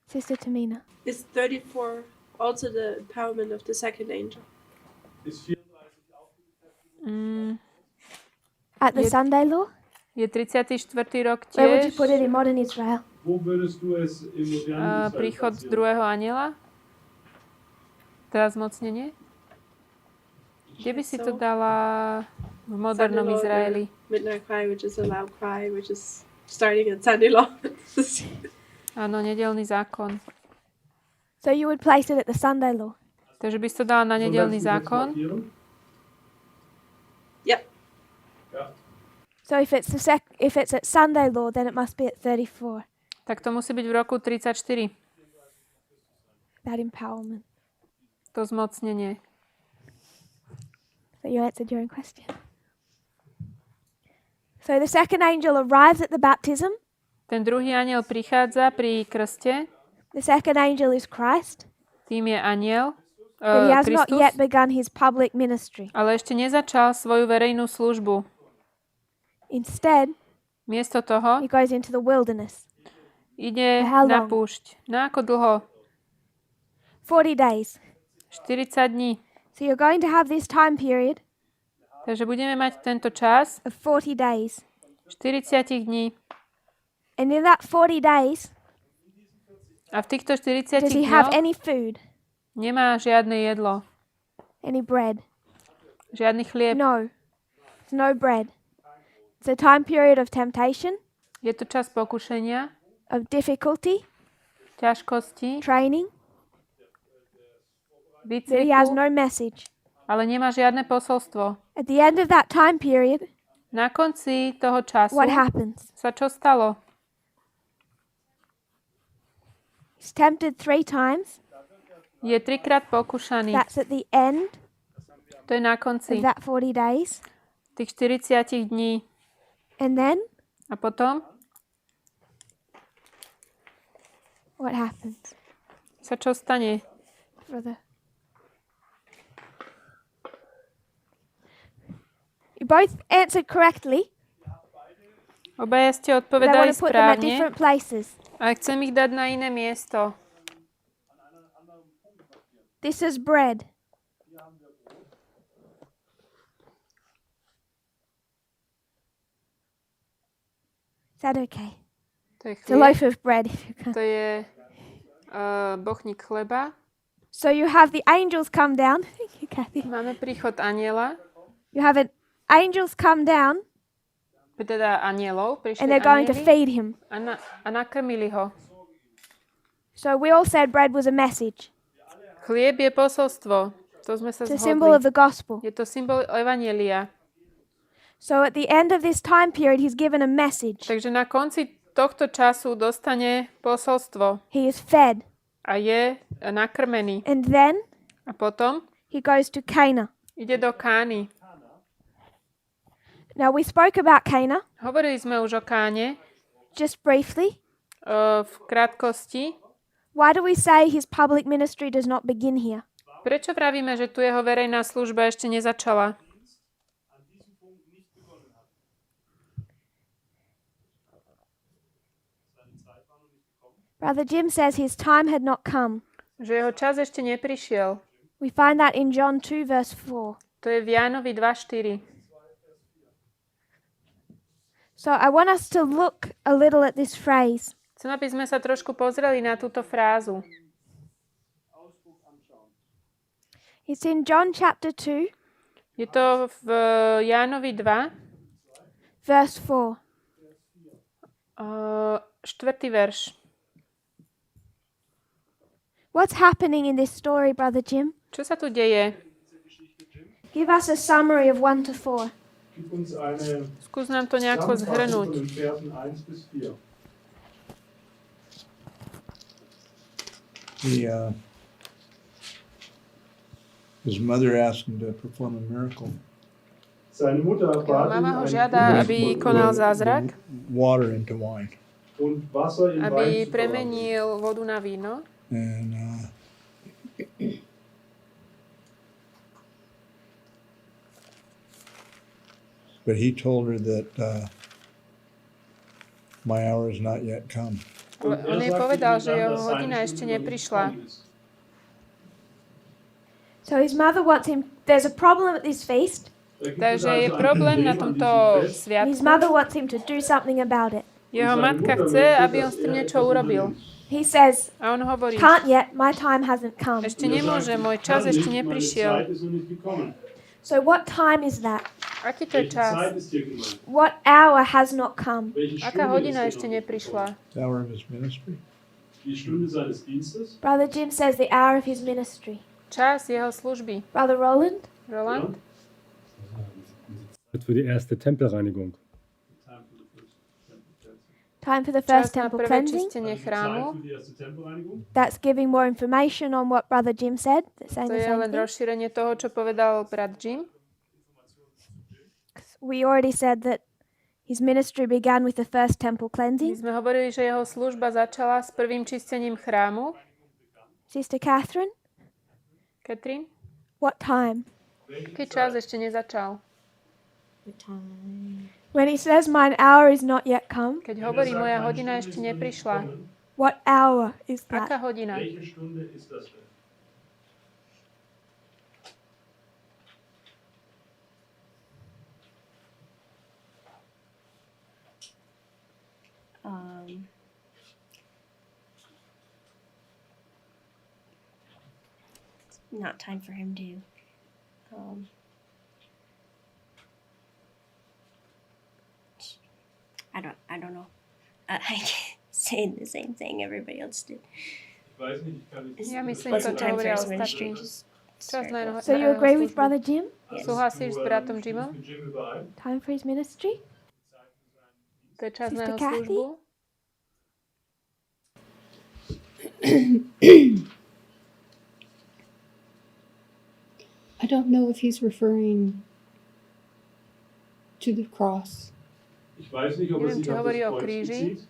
A: Sister Tamina.
C: Is 34 also the empowerment of the second angel?
A: At the Sunday law?
B: Je 34. rok
A: Where would you
B: tiež
A: put it in modern Israel?
D: Wo würdest du es im modernen Israel
B: príchod
D: platzieren?
B: druhého anjela? Teda zmocnenie? Kde by si to dala v modernom
C: Sunday law,
B: Izraeli?
C: Midnight cry, which is a loud cry, which is starting at Sunday law.
B: Áno, nedeľný zákon.
A: So you would place it at the Sunday law.
B: Takže by si to dala na nedeľný zákon.
C: Yep.
D: Ja.
A: So if it's at Sunday law, then it must be at 34.
B: Tak to musí byť v roku 34.
A: That empowerment.
B: To zmocnenie.
A: So you answered your own question. So the second angel arrives at the baptism.
B: Ten druhý anjel prichádza pri krste.
A: The second angel is Christ.
B: Tým je anjel,
A: But he has not
B: Kristus.
A: yet begun his public ministry.
B: Ale ešte nezačal svoju verejnú službu.
A: Instead,
B: Miesto toho
A: he goes into the wilderness.
B: ide
A: How
B: na
A: long?
B: púšť. Na ako dlho?
A: 40 days.
B: 40 dní.
A: So you're going to have this time period
B: Takže budeme mať tento čas
A: of 40 days.
B: 40 dní.
A: And in that 40 days,
B: A v týchto 40
A: does he have
B: dňoch
A: any food?
B: nemá žiadne jedlo.
A: Any bread?
B: Žiadny chlieb.
A: No. There's no bread. It's a time period of temptation,
B: Je to čas pokušenia,
A: of difficulty,
B: ťažkosti,
A: training, that he has
B: výcviku,
A: no message.
B: ale nemá žiadne posolstvo.
A: At the end of that time period,
B: Na konci toho času
A: what happens?
B: sa čo stalo?
A: He's tempted 3 times.
B: Je 3-krát pokúšaný.
A: That's at the end
B: To je na
A: of
B: konci
A: that 40 days.
B: tých 40 dní.
A: And then
B: A potom
A: what happens?
B: sa čo stane?
A: Brother. You both answered correctly,
B: Obaja ste
A: but I
B: odpovedali
A: want to put them at
B: správne,
A: different places.
B: ale chcem ich dať na iné miesto.
A: This is bread. Is that okay?
B: To je
A: It's a
B: chlieb,
A: loaf of bread. If you can.
B: to je bochník chleba.
A: So you have the angels come down. Thank you, Kathy.
B: Máme príchod aniela,
A: You have angels come down,
B: teda anielov, prišli
A: and they're going to
B: anieli
A: feed him.
B: a nakrmili ho.
A: So we all said bread was a message.
B: Chlieb je posolstvo. To sme sa
A: It's a symbol of
B: zhodli.
A: the gospel.
B: Je to symbol evanielia.
A: So at the end of this time period, he's given a message.
B: Takže na konci tohto času dostane posolstvo
A: He is fed.
B: a je nakrmený.
A: And then
B: A potom
A: he goes to Cana.
B: ide do Kány.
A: Now we spoke about Cana
B: Hovorili sme už o Káne,
A: just briefly.
B: V krátkosti,
A: why do we say his public ministry does not begin here?
B: prečo vravíme, že tu jeho verejná služba ešte nezačala?
A: Brother Jim says his time had not come.
B: Že jeho čas ešte neprišiel.
A: We find that in John 2, verse 4.
B: To je v Jánovi 2.4.
A: So I want us to look a little at this phrase.
B: Chcem, aby sme sa trošku pozreli na túto frázu.
A: It's in John chapter 2,
B: Je to v Jánovi 2,
A: verse 4.
B: 4. verš.
A: What's happening in this story, Brother Jim?
B: Čo sa tu deje?
A: Give us a summary of 1 to 4.
D: Gib uns eine
B: Skús nám to nejako
D: Zusammenfassung
B: zhrnúť.
D: von den Versen 1 bis 4.
E: His mother asked him to perform a miracle.
D: Seine Mutter
B: Jeho
D: bat
B: mama ho
D: ihn,
B: žiada, aby konal zázrak,
E: Water into wine.
D: und Wasser in Wein
B: aby
D: zu verwandeln.
B: premenil vodu na víno.
E: And but he told her that my hour has not yet come.
B: Ale on jej povedal, že jeho hodina ešte neprišla.
A: So his mother wants him, there's a problem at this feast,
B: Takže je problém na tomto
A: and his
B: sviatku.
A: mother wants him to do something about it.
B: Jeho matka chce, aby on s tým niečo urobil.
A: He says,
B: A on hovorí,
A: can't yet, my time hasn't come.
B: ešte nemôže, môj čas ešte neprišiel.
A: So what time is that?
B: Aký to je čas?
A: What hour has not come?
B: Aká hodina ešte neprišla?
E: The hour of his ministry.
D: Die Stunde seines Dienstes.
A: Brother Jim says the hour of his ministry.
B: Čas jeho služby.
A: Brother Roland?
B: Roland?
F: Für die erste Tempelreinigung.
A: Time for the
B: Čas
A: first
B: na
A: temple
B: prvé
A: cleansing.
B: čistenie
D: Zeit
B: chrámu.
D: für die erste Tempelreinigung.
A: That's giving more information on what Brother Jim said. Saying
B: To
A: the
B: je
A: same
B: len
A: thing.
B: rozšírenie toho, čo povedal brat Jim.
A: We already said that his ministry began with the first temple
B: My
A: cleansing.
B: sme hovorili, že jeho služba začala s prvým čistením chrámu.
A: Sister Catherine,
B: Katrin?
A: what time?
B: Aký čas ešte nezačal?
A: When he says, mine hour is not yet come,
B: Keď hovorí, moja hodina ešte neprišla.
A: what hour is
B: Aká
A: that?
B: hodina?
D: Welche Stunde ist das denn?
G: Not time for him to I don't know. I can't say the same thing everybody else did.
D: Ich weiß nicht, ich kann nicht.
B: Ja myslím, to,
G: Wasn't
B: čo
G: time for
B: hovoria
G: his ministry.
B: ostatní.
G: Just
B: Čas na jeho,
A: So you agree with Brother Jim?
B: Súhlasíš s bratom Jimom?
D: Mit Jim überein.
A: Time for his ministry?
B: To je čas na
A: Sister
B: jeho
A: Kathy?
B: službu?
H: I don't know if he's referring to the cross.
D: Ich weiß nicht, ob
B: Neviem,
D: es sich
B: či
D: auf
B: hovorí
D: das
B: o
D: Kreuz
B: kríži.
D: bezieht.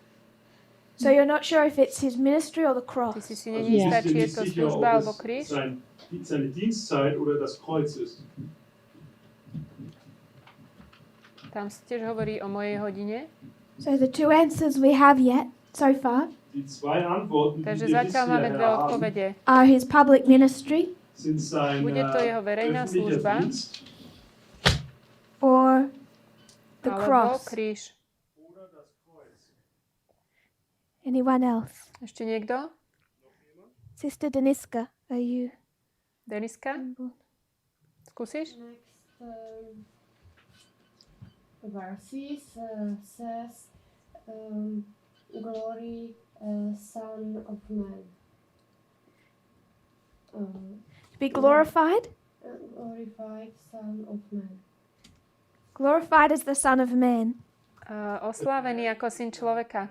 A: So you're not sure if it's his ministry or the
B: Ty
A: cross?
B: si není istá, či je to služba alebo kríž.
D: Seine Dienstzeit oder das Kreuz ist.
B: Tam sa tiež hovorí o mojej hodine.
A: So the two answers we have yet so far
D: Die zwei Antworten, die
B: Takže
D: wir
B: zatiaľ máme
D: bisher
B: dve
D: haben,
B: odpovede.
A: are his public ministry
D: sind sein
B: Bude to jeho verejná
D: öffentlicher
B: služba
D: Dienst
A: or the
B: alebo
A: cross.
B: kríž.
D: oder das Kreuz.
A: Anyone else?
B: Ešte niekto?
A: Sister Deniska, are you?
B: Deniska? Skúsiš?
C: Verses says glory Son of Man.
A: To be glorified?
C: Glorified Son of Man.
A: Glorified as the Son of Man.
B: Oslávený ako syn človeka.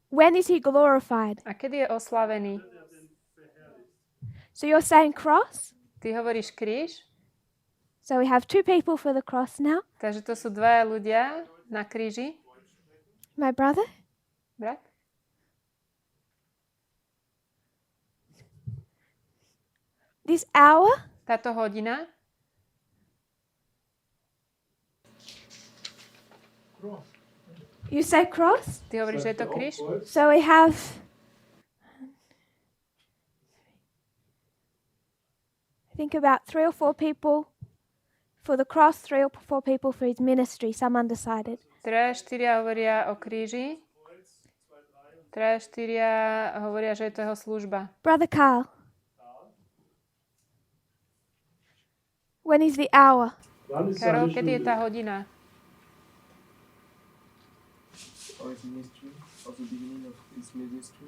A: When is he glorified?
B: A kedy je oslávený?
A: So you're saying cross?
B: Ty hovoríš kríž?
A: So we have two people for the cross now.
B: Takže to sú dvaja ľudia na kríži.
A: My brother?
B: Brat?
A: This hour?
B: Táto hodina?
A: You say cross?
B: Ty hovoríš, že je to kríž?
A: So we have I think about 3 or 4 people for the cross, 3 or 4 people for his ministry, some undecided.
B: 3-4 hovoria o kríži. 3-4 hovoria, že je to jeho služba.
A: Brother Carl. When is the hour?
D: Wann ist
B: Karol,
D: seine
B: kedy je tá
D: Stunde?
B: hodina?
F: Of ministry, of the beginning of his ministry.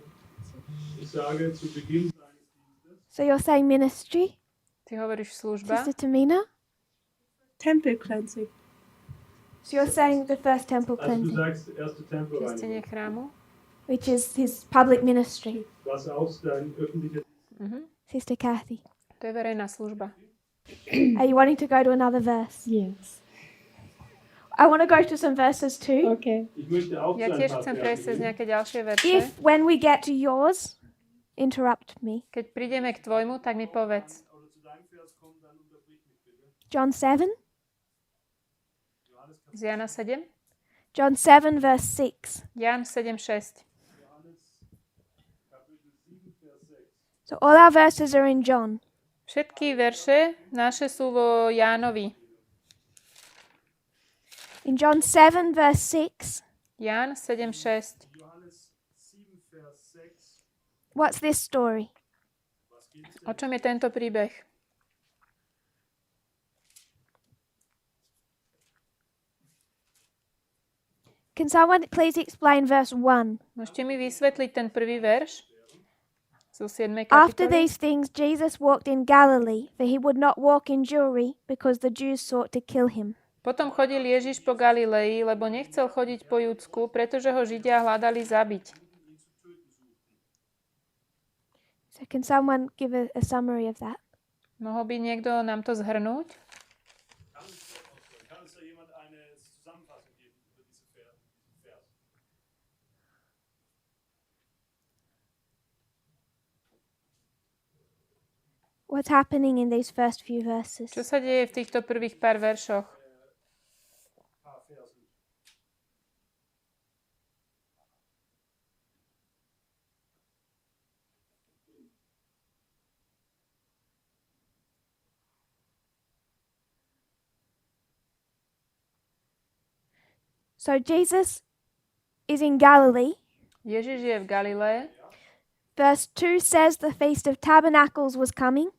D: Ich sage zu Beginn seines Dienstes.
A: So you're saying ministry,
B: Ty hovoríš služba.
A: Sister Tamina?
C: Temple cleansing.
A: So you're saying the first temple
D: Also du
A: cleansing,
D: sagst erste
B: Čistenie
D: Tempelreinigung,
B: chrámu.
A: which is his public ministry.
D: was auch dein öffentlicher
A: Sister Kathy.
B: To je verejná služba.
A: Are you wanting to go to another verse?
H: Yes.
A: I want to go to some verses too.
H: Okay.
D: Ich möchte auch
B: Ja
D: zu ein
B: tiež
D: paar
B: chcem prejsť
D: Versen
B: cez
D: gehen.
B: nejaké ďalšie verše.
A: If when we get to yours, interrupt me.
B: Keď prídeme k tvojmu, tak mi povedz.
D: Oder zu deinem Vers kommen, dann unterbrich mich bitte.
A: John 7?
B: Z Jana 7?
A: John 7 verse 6.
B: Jan 7:6.
D: Johannes Kapitel 7, Vers 6.
A: So all our verses are in John.
B: Všetky verše naše sú vo Jánovi.
A: In John 7 verse 6,
B: Ján 7:6.
D: Johannes 7, Vers 6.
A: what's this story?
B: O čom je tento príbeh?
A: Can someone please explain verse 1?
B: Môžete mi vysvetliť ten prvý verš? Zo 7.
A: After
B: kapitoly.
A: these things, Jesus walked in Galilee, for he would not walk in Jewry, because the Jews sought to kill him.
B: Potom chodil Ježiš po Galilei, lebo nechcel chodiť po Judsku, pretože ho Židia hľadali zabiť.
A: So can someone give a summary of that?
B: Mohol by niekto nám to zhrnúť?
D: Kann uns da jemand eine Zusammenfassung geben über diesen Vers?
A: What's happening in these first few verses?
B: Čo sa deje v týchto prvých pár veršoch?
D: Paar Versen.
A: So Jesus is in Galilee.
B: Ježiš je v Galilei.
A: Verse 2 says the Feast of Tabernacles was coming.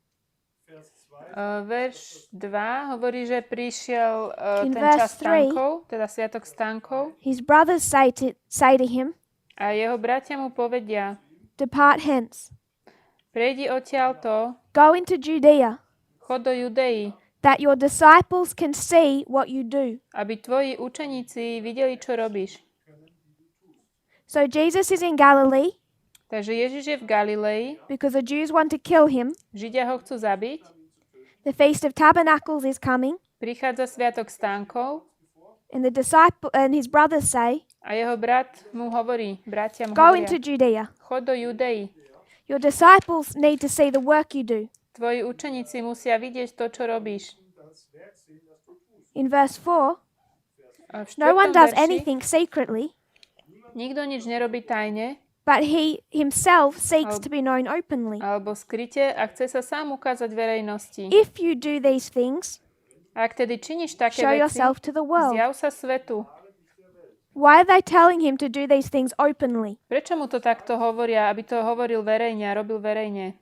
B: Verš 2 hovorí, že prišiel
A: In
B: ten
A: verse
B: čas
A: 3,
B: stánkov, teda sviatok stánkov.
A: His brothers say to him,
B: A jeho bratia mu povedia,
A: "Depart hence,
B: prejdi odtiaľto,
A: go into Judea,
B: chod do Judei,
A: that your disciples can see what you do."
B: aby tvoji učeníci videli, čo robíš.
A: So Jesus is in Galilee
B: Takže Ježiš je v Galilei,
A: because the Jews want to kill him.
B: Židia ho chcú zabiť,
A: The Feast of Tabernacles is coming,
B: prichádza sviatok stánkov
A: and his brothers say,
B: a jeho brat mu hovorí, bratia mu
A: "Go into
B: hovoria,
A: Judea.
B: chod do Judei.
A: Your disciples need to see the work you do."
B: Tvoji učeníci musia vidieť to, čo robíš.
A: In verse 4,
B: A v
A: no one
B: 4.
A: does
B: verši
A: anything secretly,
B: nikto nič nerobí tajne,
A: but he himself seeks to be known openly.
B: alebo skryte a chce sa sám ukázať verejnosti.
A: If you do these things,
B: Ak tedy činíš také
A: show
B: veci,
A: yourself to the world.
B: zjav sa svetu.
A: Why are they telling him to do these things openly?
B: Prečo mu to takto hovoria, aby to hovoril verejne a robil verejne?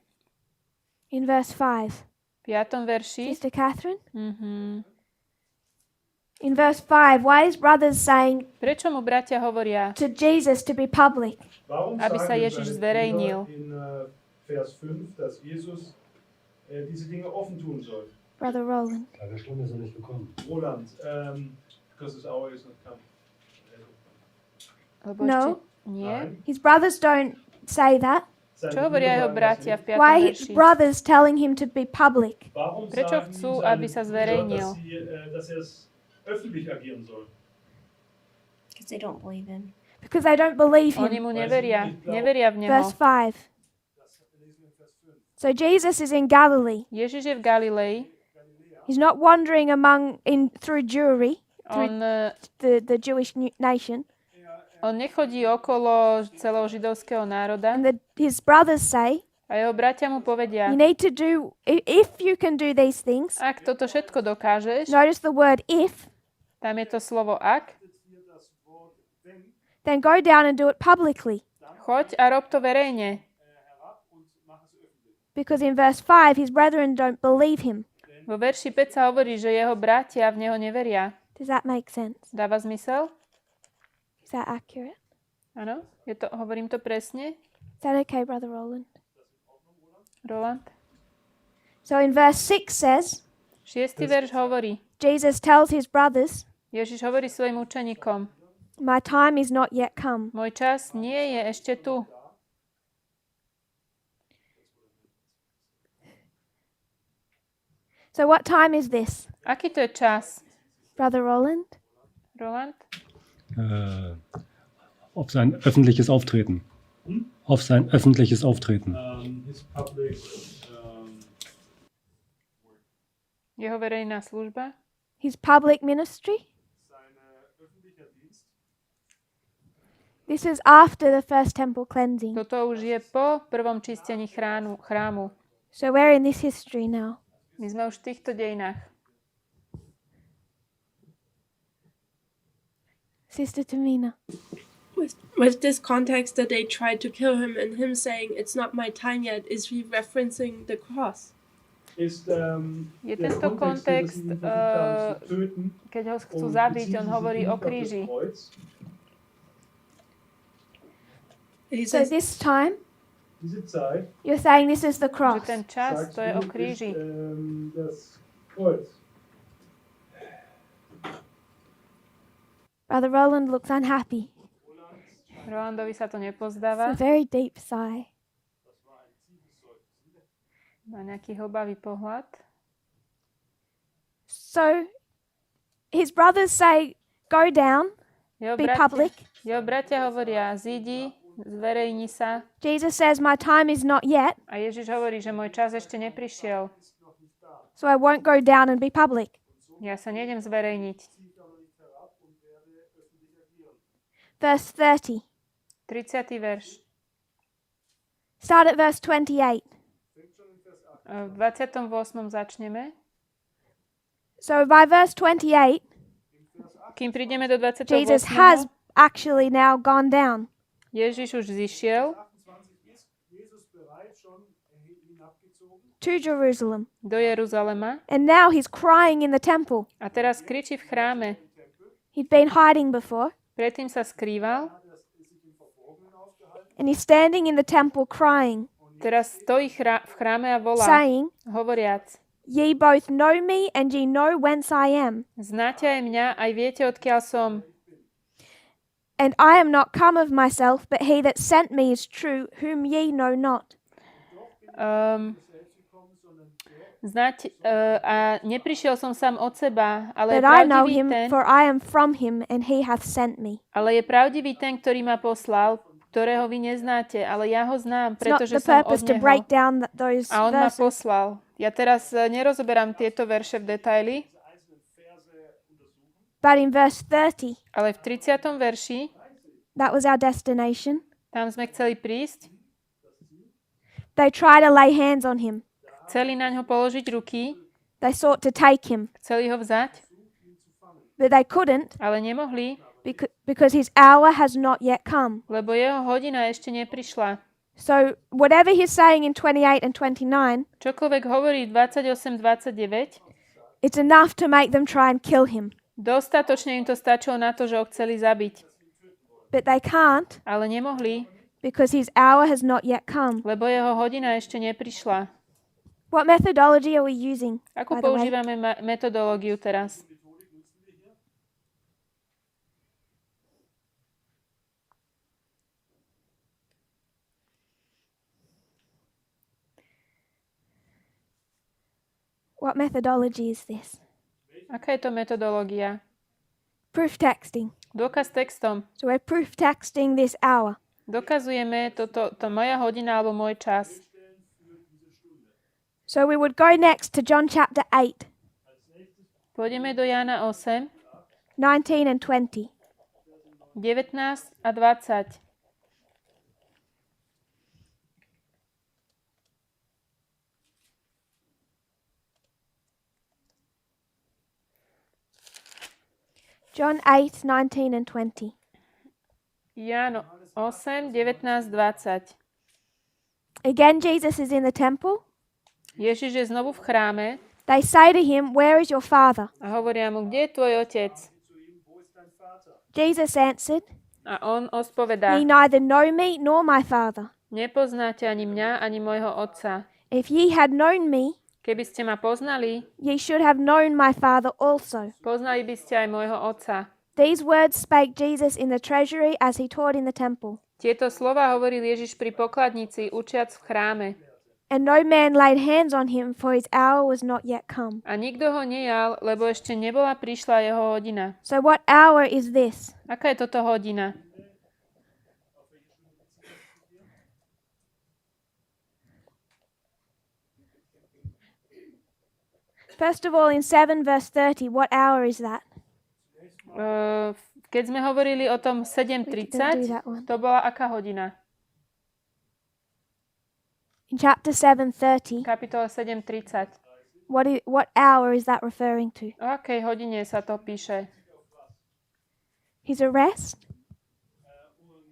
A: In verse 5,
B: V 5. verši.
A: Sister Catherine?
B: Mhm.
A: In verse 5, why is brothers saying
B: Prečo mu bratia hovoria?
A: to Jesus to be public?
D: Warum
B: Aby sa
D: sagen
B: Ježiš
D: seine
B: zverejnil.
D: Brüder in Vers 5, dass Jesus diese Dinge offen tun soll?
A: Brother Roland.
I: Ja, der Stunde ist noch nicht gekommen.
D: Roland, because his hour is not come.
B: Lebo
A: No.
B: ešte nie.
D: Nein.
A: His brothers don't say that.
D: Seine
B: Čo hovoria jeho
D: Brüder
B: bratia v 5.
A: Why his
B: verši?
A: brothers telling him to be public?
D: Warum
B: Prečo
D: sagen
B: chcú,
D: seine
B: aby sa
D: Brüder,
B: zverejnil?
D: dass er es öffentlich agieren soll?
G: Because they don't believe him.
A: Because they don't believe
B: Oni
A: him.
B: mu neveria. Neveria v neho.
A: Verse 5. So Jesus is in Galilee.
B: Ježiš je v Galilei.
A: He's not wandering through Jewry,
B: On,
A: the Jewish nation.
B: on nechodí okolo celého židovského národa.
A: And his brothers say,
B: A jeho bratia mu povedia,
A: you need to do, if you can do these things,
B: ak toto všetko dokážeš,
A: notice the word if,
B: tam je to slovo ak,
A: then go down and do it publicly.
B: choď a rob to verejne.
A: Because in verse 5, his brethren don't believe him.
B: Vo verši 5 sa hovorí, že jeho bratia v neho neveria.
A: Does that make sense?
B: Dáva zmysel?
A: Is that accurate?
B: Áno? Hovorím to presne?
A: Is that okay, Brother Roland?
B: Roland?
A: So in verse 6 says,
B: 6. verš hovorí,
A: Jesus tells his brothers,
B: Ježiš hovorí svojim učeníkom,
A: my time is not yet come.
B: môj čas nie je ešte tu.
A: So what time is this,
B: Aký to je čas,
A: Brother Roland?
B: Roland?
I: Auf sein öffentliches Auftreten. Auf sein öffentliches Auftreten.
D: His public,
B: Jeho verejná služba?
A: His public ministry? This is after the first temple cleansing.
B: Toto už je po prvom čistení chrámu.
A: So we're in this history now.
B: My sme už v týchto dejinách.
A: Sister Tamina.
C: With this context that they tried to kill him and him saying it's not my time yet, is he referencing the cross?
B: Je tento kontext, keď ho chcú zabiť, on hovorí o kríži.
A: So this time, you're saying this is the
B: Že
A: cross.
B: ten čas, to je o kríži.
A: Brother Roland looks unhappy.
B: Rolandovi sa to
A: It's
B: nepozdáva.
A: a very deep sigh.
B: Má nejaký hlbavý pohľad.
A: So his brothers say, go down,
B: Jeho
A: be public.
B: bratia hovoria, zídi, zverejni sa.
A: Jesus says, my time is not yet,
B: A Ježiš hovorí, že môj čas ešte neprišiel.
A: so I won't go down and be public.
B: Ja sa nejdem zverejniť.
A: Verse 30.
B: 30. verš.
A: Start at verse 28.
B: V 28. začneme.
A: So by verse 28,
B: Kým prídeme do 28.
A: Jesus has actually now gone down.
B: Ježiš už zišiel
A: To Jerusalem.
B: do Jeruzalema
A: And now he's crying in the temple.
B: a teraz kričí v chráme.
A: He'd been hiding before.
B: Predtým sa skrýval,
A: And he's standing in the temple crying,
B: teraz stojí v chráme a volá,
A: saying,
B: hovoriac,
A: ye both know me and ye know whence I am.
B: znáte aj mňa, aj viete, odkiaľ som.
A: And I am not come of myself, but he that sent me is true, whom ye know not.
B: A neprišiel som sám od seba, ale je
A: But I know
B: pravdivý
A: him,
B: ten,
A: for I am from him, and he hath sent me.
B: ale je pravdivý ten, ktorý ma poslal, ktorého vy neznáte, ale ja ho znám,
A: It's not
B: pretože
A: the
B: som od
A: purpose to
B: neho.
A: break down those
B: A on ma
A: verses.
B: poslal. Ja teraz nerozoberám tieto verše v detaily,
A: But in verse 30,
B: ale v 30. verši,
A: that was our destination.
B: tam sme chceli prísť,
A: They try to lay hands on him.
B: chceli na ňo položiť ruky,
A: They sought to take him,
B: chceli ho vzať,
A: but they couldn't
B: ale nemohli,
A: because his hour has not yet come.
B: lebo jeho hodina ešte neprišla.
A: So whatever he's saying in 28 and 29,
B: Čokoľvek hovorí 28-29,
A: it's enough to make them try and kill him.
B: dostatočne im to stačilo na to, že ho chceli zabiť.
A: But they can't
B: Ale nemohli,
A: because his hour has not yet come.
B: lebo jeho hodina ešte neprišla.
A: What methodology are we using,
B: Akú
A: by the way?
B: používame metodológiu teraz?
A: What methodology is this?
B: Aká je to metodológia?
A: Proof texting.
B: Dôkaz textom.
A: So we're proof texting this hour.
B: Dokazujeme to moja hodina alebo môj čas.
A: So we would go next to John chapter 8,
B: Pôjdeme do Jána 8,
A: 19 and 20.
B: 19 a 20.
A: John 8, 19 and 20.
B: Ján 8, 19, 20.
A: Again, Jesus is in the temple.
B: Ježiš je znovu v chráme
A: They say to him, "Where is your father?"
B: a hovoria mu, kde je tvoj otec?
A: Jesus answered,
B: A on odpovedá,
A: "Ye neither know me nor my father.
B: nepoznáte ani mňa, ani môjho otca.
A: If ye had known me,
B: Keby ste ma poznali,
A: ye should have known my father also."
B: poznali by ste aj môjho otca.
A: These words spake Jesus in the treasury as he taught in the temple.
B: Tieto slova hovoril Ježiš pri pokladnici, učiac v chráme.
A: And no man laid hands on him, for his hour was not yet come.
B: A nikto ho nejal, lebo ešte nebola prišla jeho hodina.
A: So what hour is this?
B: Aká je toto hodina?
A: First of all, in 7 verse 30, what hour is that?
B: Keď sme hovorili o tom
A: We didn't do that
B: 7:30,
A: one.
B: to bola aká hodina?
A: In chapter 7:30,
B: Kapitola 7:30.
A: what hour is that referring to?
B: O akej hodine sa to píše?
A: His arrest?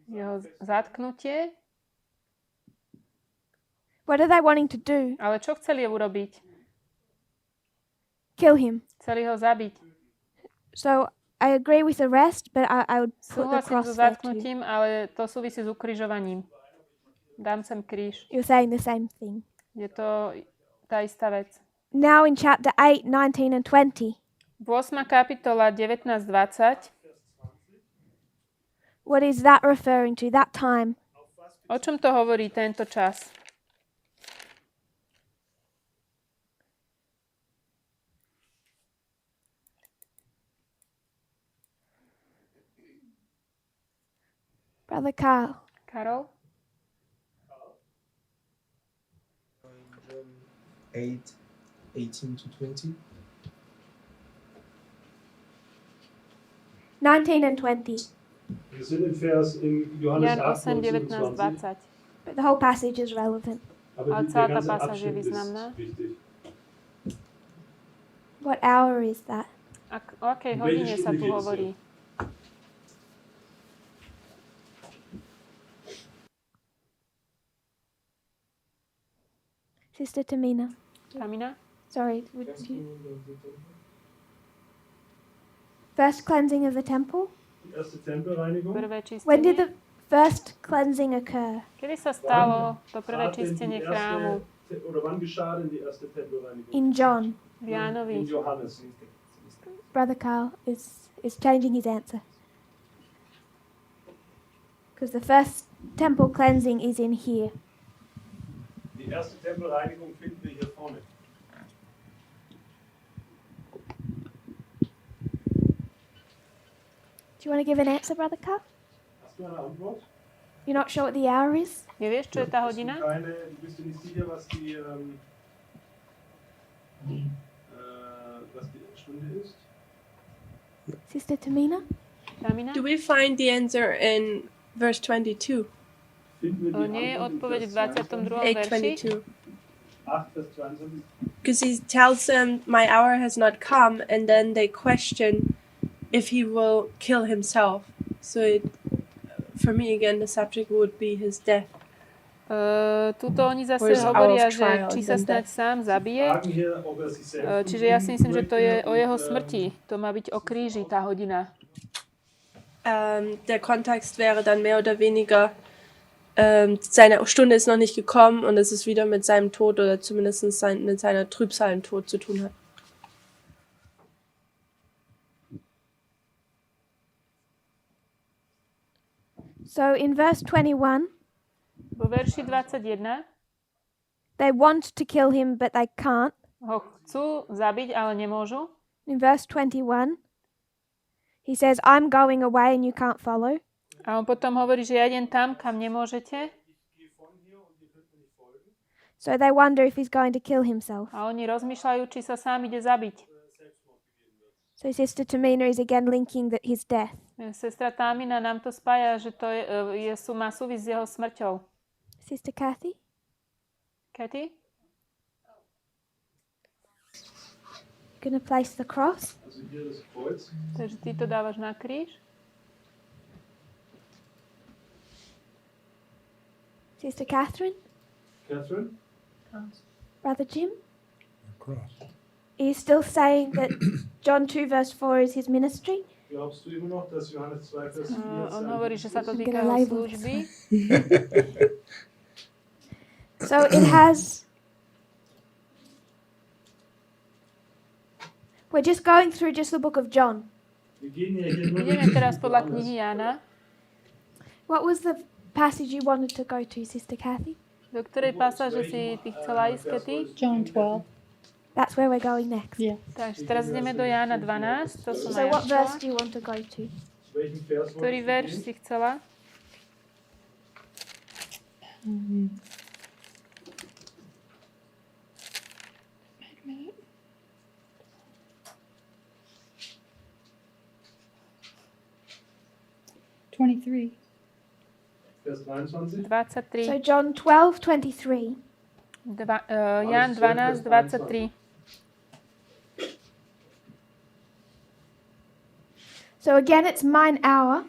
B: Jeho zatknutie?
A: What are they wanting to do?
B: Ale čo chceli urobiť?
A: Kill him.
B: Chceli ho zabiť.
A: So I agree with arrest, but I would put the
B: Súhlasím
A: cross
B: so
A: there too.
B: zatknutím, ale to súvisí s ukrižovaním. Dám sem kríž.
A: You're saying the same thing.
B: Je to tá istá vec.
A: Now in chapter 8, 19 and 20,
B: 8. kapitola 19:20.
A: what is that referring to, that time?
B: O čom to hovorí tento čas?
A: Brother Carl.
B: Karol?
F: 8, 18 to 20.
A: 19 and 20.
D: Wir sind im Vers in Johannes
B: Jan
D: 8,
B: 8, 19,
D: 19,
B: 20.
A: But the whole passage is relevant.
D: Aber
B: Ale
D: der
B: celá tá
D: ganze
B: pasáž je
D: Abschnitt
B: významná.
D: ist wichtig.
A: What hour is that?
B: O akej hodine sa tu hovorí?
A: Sister Tamina.
B: Tamina?
A: Sorry. First cleansing of the temple?
D: Die erste Tempelreinigung.
B: Prvé
A: When did
B: čistenie?
A: the first cleansing occur?
B: Kedy sa stalo to prvé
D: Trat denn
B: čistenie
D: die
B: chrámu?
D: oder wann geschah denn die erste Tempelreinigung?
A: In John.
B: V
D: In
B: Jánovi.
D: Johannes.
A: Brother Carl is changing his answer. Because the first temple cleansing is in here.
D: Die erste Tempelreinigung finden wir hier vorne.
A: Do you want to give an answer, Brother Carl?
D: Hast du eine Antwort?
A: You're not sure what the hour is?
B: Nevieš, čo je tá hodina?
D: Du bist dir nicht sicher, was die Stunde ist?
A: Sister Tamina?
B: Tamina?
C: Do we find the answer in verse 22?
D: Finden wir
B: O,
D: die
B: nie je
D: Antwort in
B: odpoveď v
D: Vers
B: 22. verši?
C: 8:22.
D: 8, Vers 22.
C: Because he tells them, "My hour has not come," and then they question if he will kill himself. So, for me again, the subject would be his death.
B: Tuto oni zase
C: Where's the
B: hovoria,
C: hour of
B: že
C: trial
B: či sa
C: and
B: snáď
C: death?
B: sám zabije.
D: Fragen hier, ob sich selbst
B: Čiže ja si myslím, že to je o jeho
D: und,
B: smrti. To má byť o kríži, tá hodina.
C: Der Kontext wäre dann mehr oder weniger, seine Stunde ist noch nicht gekommen und es ist wieder mit seinem Tod oder zumindest mit seiner Trübsal im Tod zu tun hat.
A: So in verse 21,
B: Vo verši 21
A: they want to kill him, but they can't.
B: ho chcú zabiť, ale nemôžu.
A: In verse 21, He says, I'm going away and you can't follow.
B: A on potom hovorí, že ja idem tam, kam nemôžete.
A: So they wonder if he's going to kill himself.
B: A oni rozmýšľajú, či sa sám ide zabiť.
A: So Sister Tamina is again linking that his death.
B: Sestra Támina nám to spája, že to má súvisť s jeho smrťou.
A: Sister Kathy?
B: Katy?
A: Going to place the cross.
B: Takže ty to dávaš na kríž.
A: Sister Catherine?
D: Catherine?
A: Brother Jim?
E: Cross.
A: Are you still saying that John 2 verse 4 is his ministry?
D: Glaubst du immer noch, dass Johannes 2, Vers 4
B: On hovorí, že sa to
A: I'm
B: týka
A: gonna
B: jeho
A: label
B: služby.
A: So it has... We're just going through just the book of John.
B: Ideme teraz podľa knihy Jána.
A: What was the passage you wanted to go to, Sister Kathy?
B: Do ktorej pasáže si ty chcela ísť, Katy?
H: John 12.
A: That's where we're going next.
H: Yeah.
B: Takže teraz ideme do Jána 12. To som
A: So
B: aj
A: what
B: našla.
A: verse do you want to go to?
B: Ktorý verš si chcela?
H: Wait a minute.
D: Vers 23.
B: 23.
A: So John 12:23.
B: Ján 12, 23.
A: So again, it's mine hour.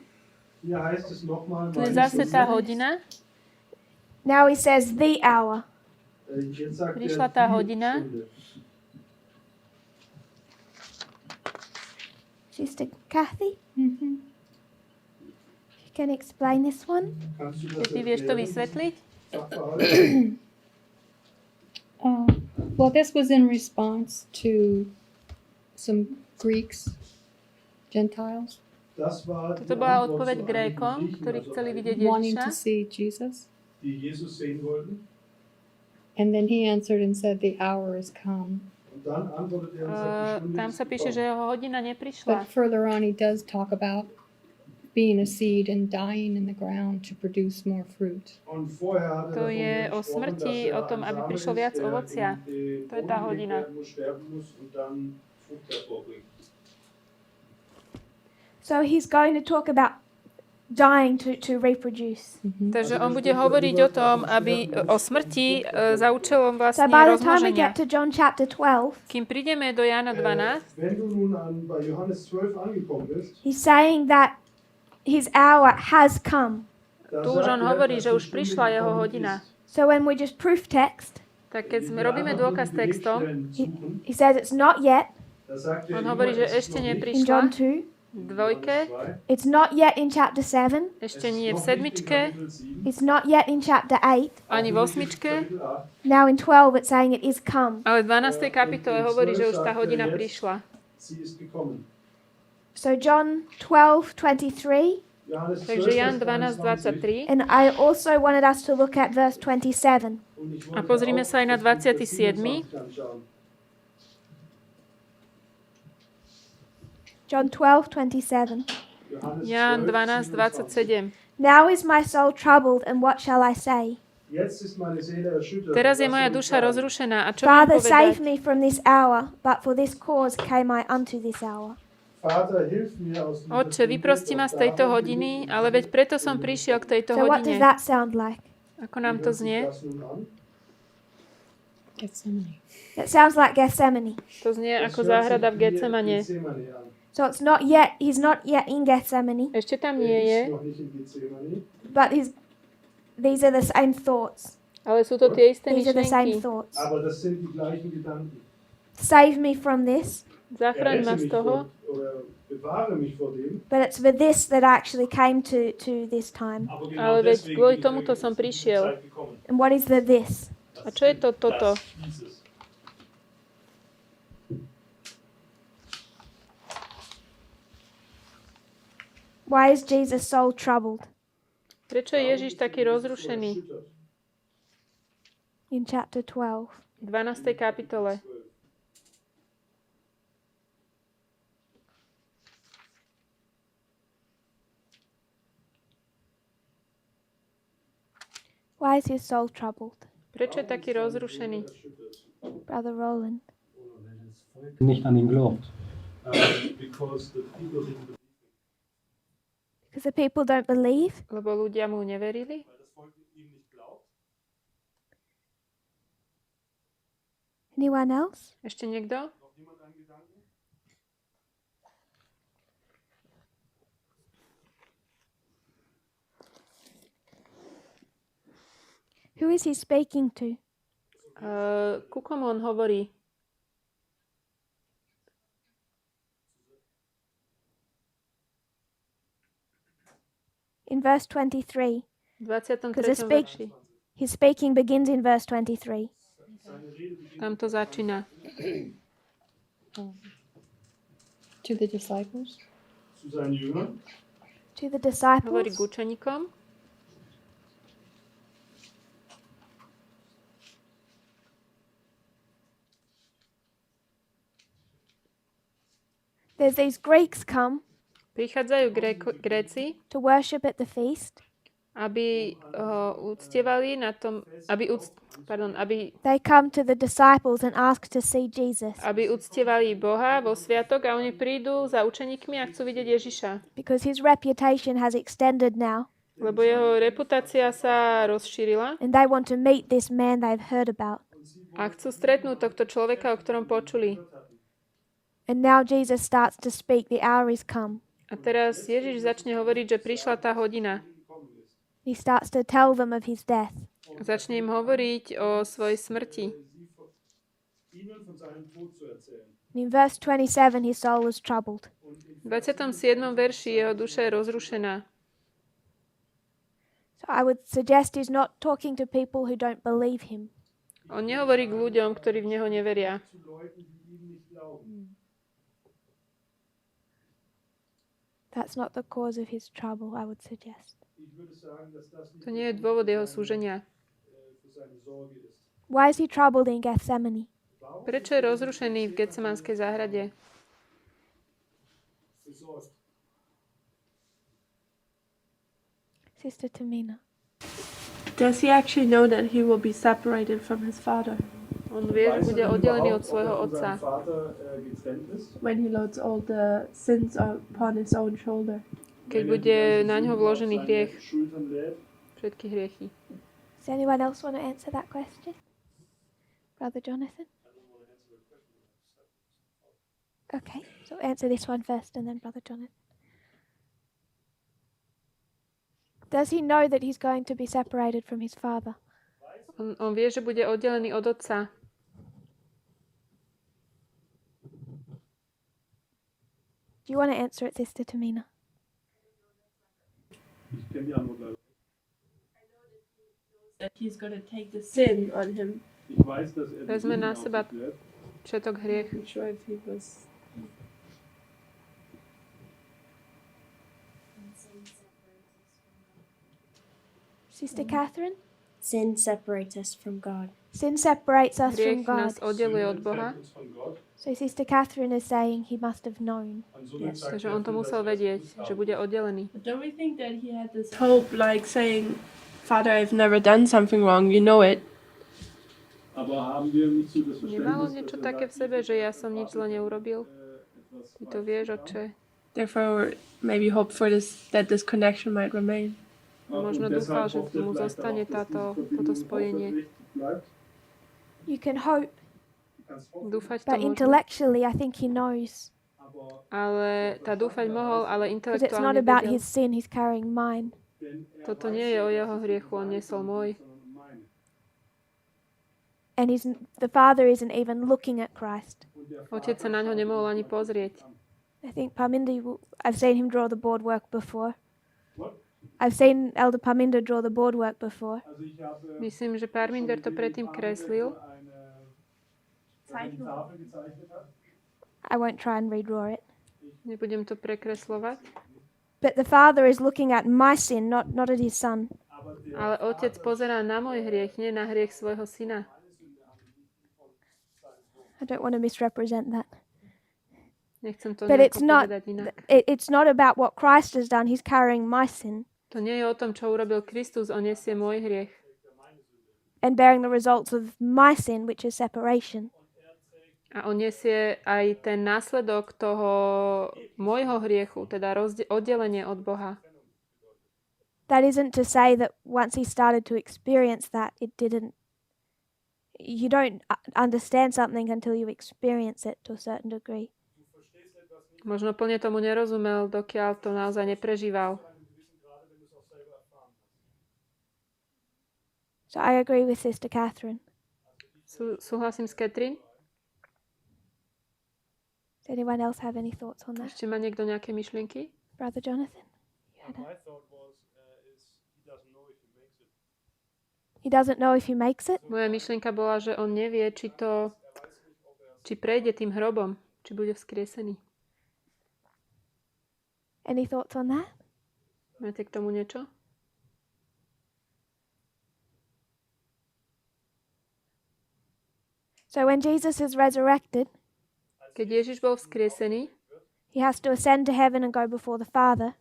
D: Hier heißt es nochmal,
B: Tu je zase tá hodina.
A: Now he says the hour.
D: Jetzt sagt
B: Prišla tá
D: die
B: hodina.
D: Stunde.
A: Sister Kathy,
H: Mm-hmm.
A: you can explain this one.
D: Kannst du
B: Že
D: das
B: ty vieš to
D: erklären?
B: vysvetliť?
D: Sachverhalt?
H: Well, this was in response to some Greeks, Gentiles,
D: Das war
B: Toto
D: die
B: bola
D: Antwort
B: odpoveď
D: zu
B: Grékom,
D: einigen
B: ktorí
D: Griechen,
B: chceli
D: also
B: vidieť
H: wanting
B: Ježiša.
H: to see Jesus.
D: die Jesus sehen wollten.
H: And then he answered and said, "The hour is come."
D: Und dann antwortet er und sagt, die Stunde
B: Tam
D: ist
B: sa píše, že
D: gekommen.
B: jeho hodina neprišla.
H: But further on, he does talk about being a seed and dying in the ground to produce more fruit.
D: Und vorher hat er
B: To
D: davon
B: je o
D: gesprochen,
B: smrti,
D: dass er
B: o tom,
D: ein
B: aby
D: Same
B: prišlo
D: ist,
B: viac
D: der
B: ovocia.
D: in den
B: To je tá
D: Boden
B: hodina.
D: gelegt werden muss, sterben muss und dann Frucht hervorbringt.
A: So he's going to talk about dying to reproduce.
B: Takže on bude hovoriť o tom, aby o smrti za účelom
A: So
B: vlastne
A: by the time we
B: rozmnoženia.
A: get to John chapter 12,
B: Kým prídeme do Jána 12,
D: Wenn du nun bei Johannes 12 angekommen bist,
A: he's saying that his hour has come.
D: da
B: tu už
D: sagt
B: on
D: er,
B: hovorí,
D: dass
B: že
D: die
B: už
D: Stunde
B: prišla jeho
D: gekommen
B: hodina.
D: ist.
A: So when we just proof text,
B: Tak keď sme robíme dôkaz textom,
A: he says it's not yet
D: Da sagt er
B: on
D: immer,
B: hovorí, že
D: es ist
B: ešte
D: noch nicht.
A: in
B: neprišla.
A: John 2.
B: Dvojke,
A: It's not yet in chapter 7.
B: ešte nie v sedmičke,
A: It's not yet in chapter 8.
B: ani v osmičke,
A: Now in 12 it's saying it is come.
B: ale v 12. kapitole hovorí, že už tá hodina prišla.
D: Sie ist gekommen.
A: So John 12:23,
D: Johannes
B: Takže
D: 12,
B: Ján
D: Vers 21.
B: 12, 23.
A: and I also wanted us to look at verse 27.
D: Und ich
B: A
D: wollte
B: pozrime
D: auch
B: sa aj na
D: Vers
B: 27.
D: 27 anschauen.
A: John 12:27.
D: Johannes
B: Ján
D: 12,
B: 12, 27.
A: Now is my soul troubled, and what shall I say?
D: Jetzt ist meine Seele erschüttert.
B: Teraz je
D: Was
B: moja
D: soll ich
B: duša
D: sagen?
B: rozrušená. A čo mám
A: Father, save
B: povedať?
A: me from this hour, but for this cause came I unto this hour.
D: Vater, hilf mir aus dieser
B: Otče, vyprosti ma z tejto hodiny, ale veď preto som prišiel k tejto
A: So what does
B: hodine.
A: that sound like?
B: Ako nám to znie?
D: Das nun an.
H: Gethsemane.
A: It sounds like Gethsemane.
B: To znie
D: Das
B: ako
D: hört
B: záhrada
D: sich
B: v
D: wie
B: Getsemane.
D: Gethsemane an.
A: So he's not yet in Gethsemane,
B: Ešte tam nie
D: Er
B: je,
D: ist noch nicht in Gethsemane.
A: but these are the same thoughts.
B: ale sú to tie isté
A: These are the same
B: myšlienky.
A: thoughts.
D: Aber das sind die gleichen Gedanken.
A: Save me from this,
B: Zachraň ma
D: Errette
B: z
D: mich
B: toho,
D: oder bewahre mich vor dem.
A: but it's for this that I actually came to this time.
D: Aber
B: ale
D: genau
B: veď
D: deswegen
B: kvôli
D: bin ich
B: tomuto
D: eigentlich
B: som
D: zu dieser
B: prišiel.
D: Zeit gekommen.
A: And what is the this?
B: A čo je to toto?
D: Dieses.
A: Why is Jesus' soul troubled?
B: Prečo je Ježiš taký rozrušený?
D: Erschüttert.
A: In chapter 12.
B: V 12. kapitole.
A: Why is his soul troubled?
B: Prečo je taký rozrušený?
A: Brother Roland.
I: Nicht an ihn glaubt.
D: Because the people didn't believe
A: Because the people don't believe?
B: Lebo ľudia mu neverili?
D: weil das Volk ihm nicht glaubt.
A: Anyone else?
B: Ešte niekto?
D: Noch jemand einen Gedanken?
A: Who is he speaking to?
B: Ku komu on hovorí?
A: In verse 23.
B: V 23.
A: Because
B: verši.
A: His speaking begins in verse 23.
B: Tam to začína.
H: To the disciples.
D: Zu seinen Jüngern.
A: To the
B: Hovorí
A: disciples.
B: k učeníkom.
A: There's these Greeks come
B: Prichádzajú Gréci,
A: to worship at the feast.
B: aby uctievali na tom, aby
A: They come to the disciples and ask to see Jesus
B: uctievali Boha vo sviatok a oni prídu za učeníkmi a chcú vidieť Ježiša.
A: because his reputation has extended now
B: Lebo jeho reputácia sa rozšírila
A: and they want to meet this man they've heard about.
B: a chcú stretnúť tohto človeka, o ktorom počuli.
A: And now Jesus starts to speak, the hour is come.
B: A teraz Ježiš začne hovoriť, že prišla tá hodina.
A: He starts to tell them of his death.
B: Začne im hovoriť o svojej smrti.
D: Ihnen von seinem Tod zu erzählen.
A: And in verse 27, his soul was troubled.
B: V 27. verši jeho duša je rozrušená.
A: So I would suggest he's not talking to people who don't believe him.
B: On nehovorí k ľuďom, ktorí v neho neveria.
D: Zu Leuten, die ihm nicht glauben.
A: That's not the cause of his trouble, I would suggest.
D: Ich würde sagen, dass das nicht
B: To nie je dôvod jeho súženia.
D: für seine Sorge ist.
A: Why is he troubled in Gethsemane?
B: Prečo je rozrušený v Getsemanskej záhrade?
D: Besorgt.
A: Sister Tamina.
C: Does he actually know that he will be separated from his father
B: On vie, že bude oddelený od
D: Ob
B: svojho
D: er von
B: otca.
D: seinem Vater getrennt ist?
C: when he loads all the sins upon his own shoulder?
B: Keď bude na ňo vložený hriech,
D: Schultern lädt.
B: všetky hriechy.
A: Does anyone else want to answer that question? Brother Jonathan? Okay, so answer this one first and then Brother Jonathan. Does he know that he's going to be separated from his father?
B: On vie, že bude oddelený od otca.
A: Do you want to answer it, Sister Tamina?
D: Ich kenne die Antwort leider.
C: That he's going to take the sin on him.
D: Ich weiß, dass er die
B: Vezme
D: Sünden
B: na
D: auf
B: seba
D: sich lädt.
B: všetok hriech.
C: I'm not sure if he was.
A: Sister Catherine?
G: Sin separates us from God.
A: Sin separates us from
B: Hriech nás
A: God.
B: oddeluje od
D: Sünde
B: Boha.
D: trennt uns von Gott.
A: So Sister Catherine is saying he must have known.
D: Und somit
C: Yes.
D: sagt
B: Takže
D: er,
B: on to
D: dass
B: musel
D: er es
B: vedieť,
D: gewusst
B: že
D: haben.
B: bude oddelený.
C: But don't we think that he had this hope, like saying, "Father, I've never done something wrong. You know it."
D: Aber haben wir nicht so das
B: Nemalo
D: Verständnis,
B: niečo
D: dass er
B: také v
D: sagt,
B: sebe, že ja som nič zle neurobil?
D: etwas
B: Ty to vieš, oče.
C: Therefore, maybe hope for this, that this connection might remain.
B: Možno dúfal, že mu zostane toto spojenie.
A: You can hope,
B: Dúfať to
A: but
B: možno.
A: intellectually I think he knows.
B: Ale dúfať mohol, ale
A: Because it's not
B: intelektuálne
A: about
B: vedel.
A: his sin, he's carrying mine.
B: Toto nie je o jeho hriechu, on nesol môj.
A: And the Father isn't even looking at Christ.
B: Otec sa na ňo nemohol ani pozrieť.
A: I think Parminder, I've seen him draw the boardwork before. I've seen Elder Parminder draw the boardwork before.
B: Myslím, že Parminder to predtým kreslil.
A: I won't try and redraw it.
B: Nebudem to prekreslovať.
A: But the Father is looking at my sin, not at his Son.
B: Ale otec pozerá na môj hriech, nie na hriech svojho syna.
A: I don't want to misrepresent that.
B: Nechcem to
A: But
B: nejako
A: it's not,
B: povedať inak.
A: it's not about what Christ has done. He's carrying my sin.
B: To nie je o tom, čo urobil Kristus, on nesie môj hriech.
A: and bearing the results of my sin, which is separation.
B: A on nesie aj ten následok toho môjho hriechu, teda oddelenie od Boha.
A: That isn't to say that once he started to experience that, you don't understand something until you experience it to a certain degree.
B: Možno plne tomu nerozumel, dokiaľ to naozaj neprežíval.
A: So I agree with Sister Catherine.
B: Súhlasím s Catherine.
A: Does anyone else have any thoughts on that?
B: Ešte má niekto nejaké myšlienky?
A: Brother Jonathan? You had
D: My thought was, he doesn't know if he makes it.
A: He doesn't know if he makes it.
B: Moja myšlienka bola, že on nevie, či prejde tým hrobom, či bude vzkriesený.
A: Any thoughts on that?
B: Máte k tomu niečo?
A: So when Jesus is resurrected,
B: Keď Ježiš bol vzkriesený,
A: he has to ascend to heaven and go before the Father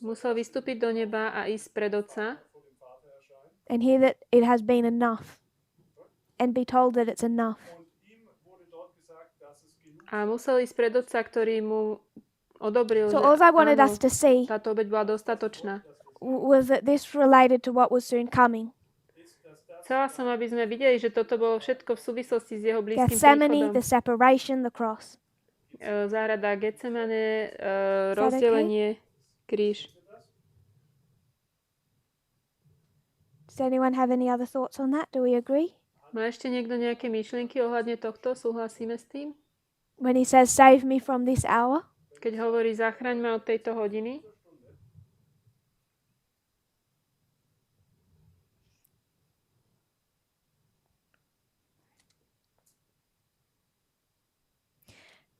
B: musel vystúpiť do neba a ísť pred Otca
A: and hear that it has been enough and be told that it's enough.
B: a musel ísť pred Otca, ktorý mu odobril,
A: So all I wanted us to see
B: táto obeť bola dostatočná.
A: was that this related to what was soon coming.
B: Chcela som, aby sme videli, že toto bolo všetko v súvislosti s jeho blízkym
A: Gethsemane,
B: príchodom.
A: the separation, the cross.
B: Záhrada Getsemane, rozdelenie, kríž.
A: Does anyone have any other thoughts on that? Do we agree?
B: Má ešte niekto nejaké myšlienky ohľadne tohto? Súhlasíme s tým?
A: When he says, "Save me from this hour,"
B: Keď hovorí, zachraň ma od tejto hodiny,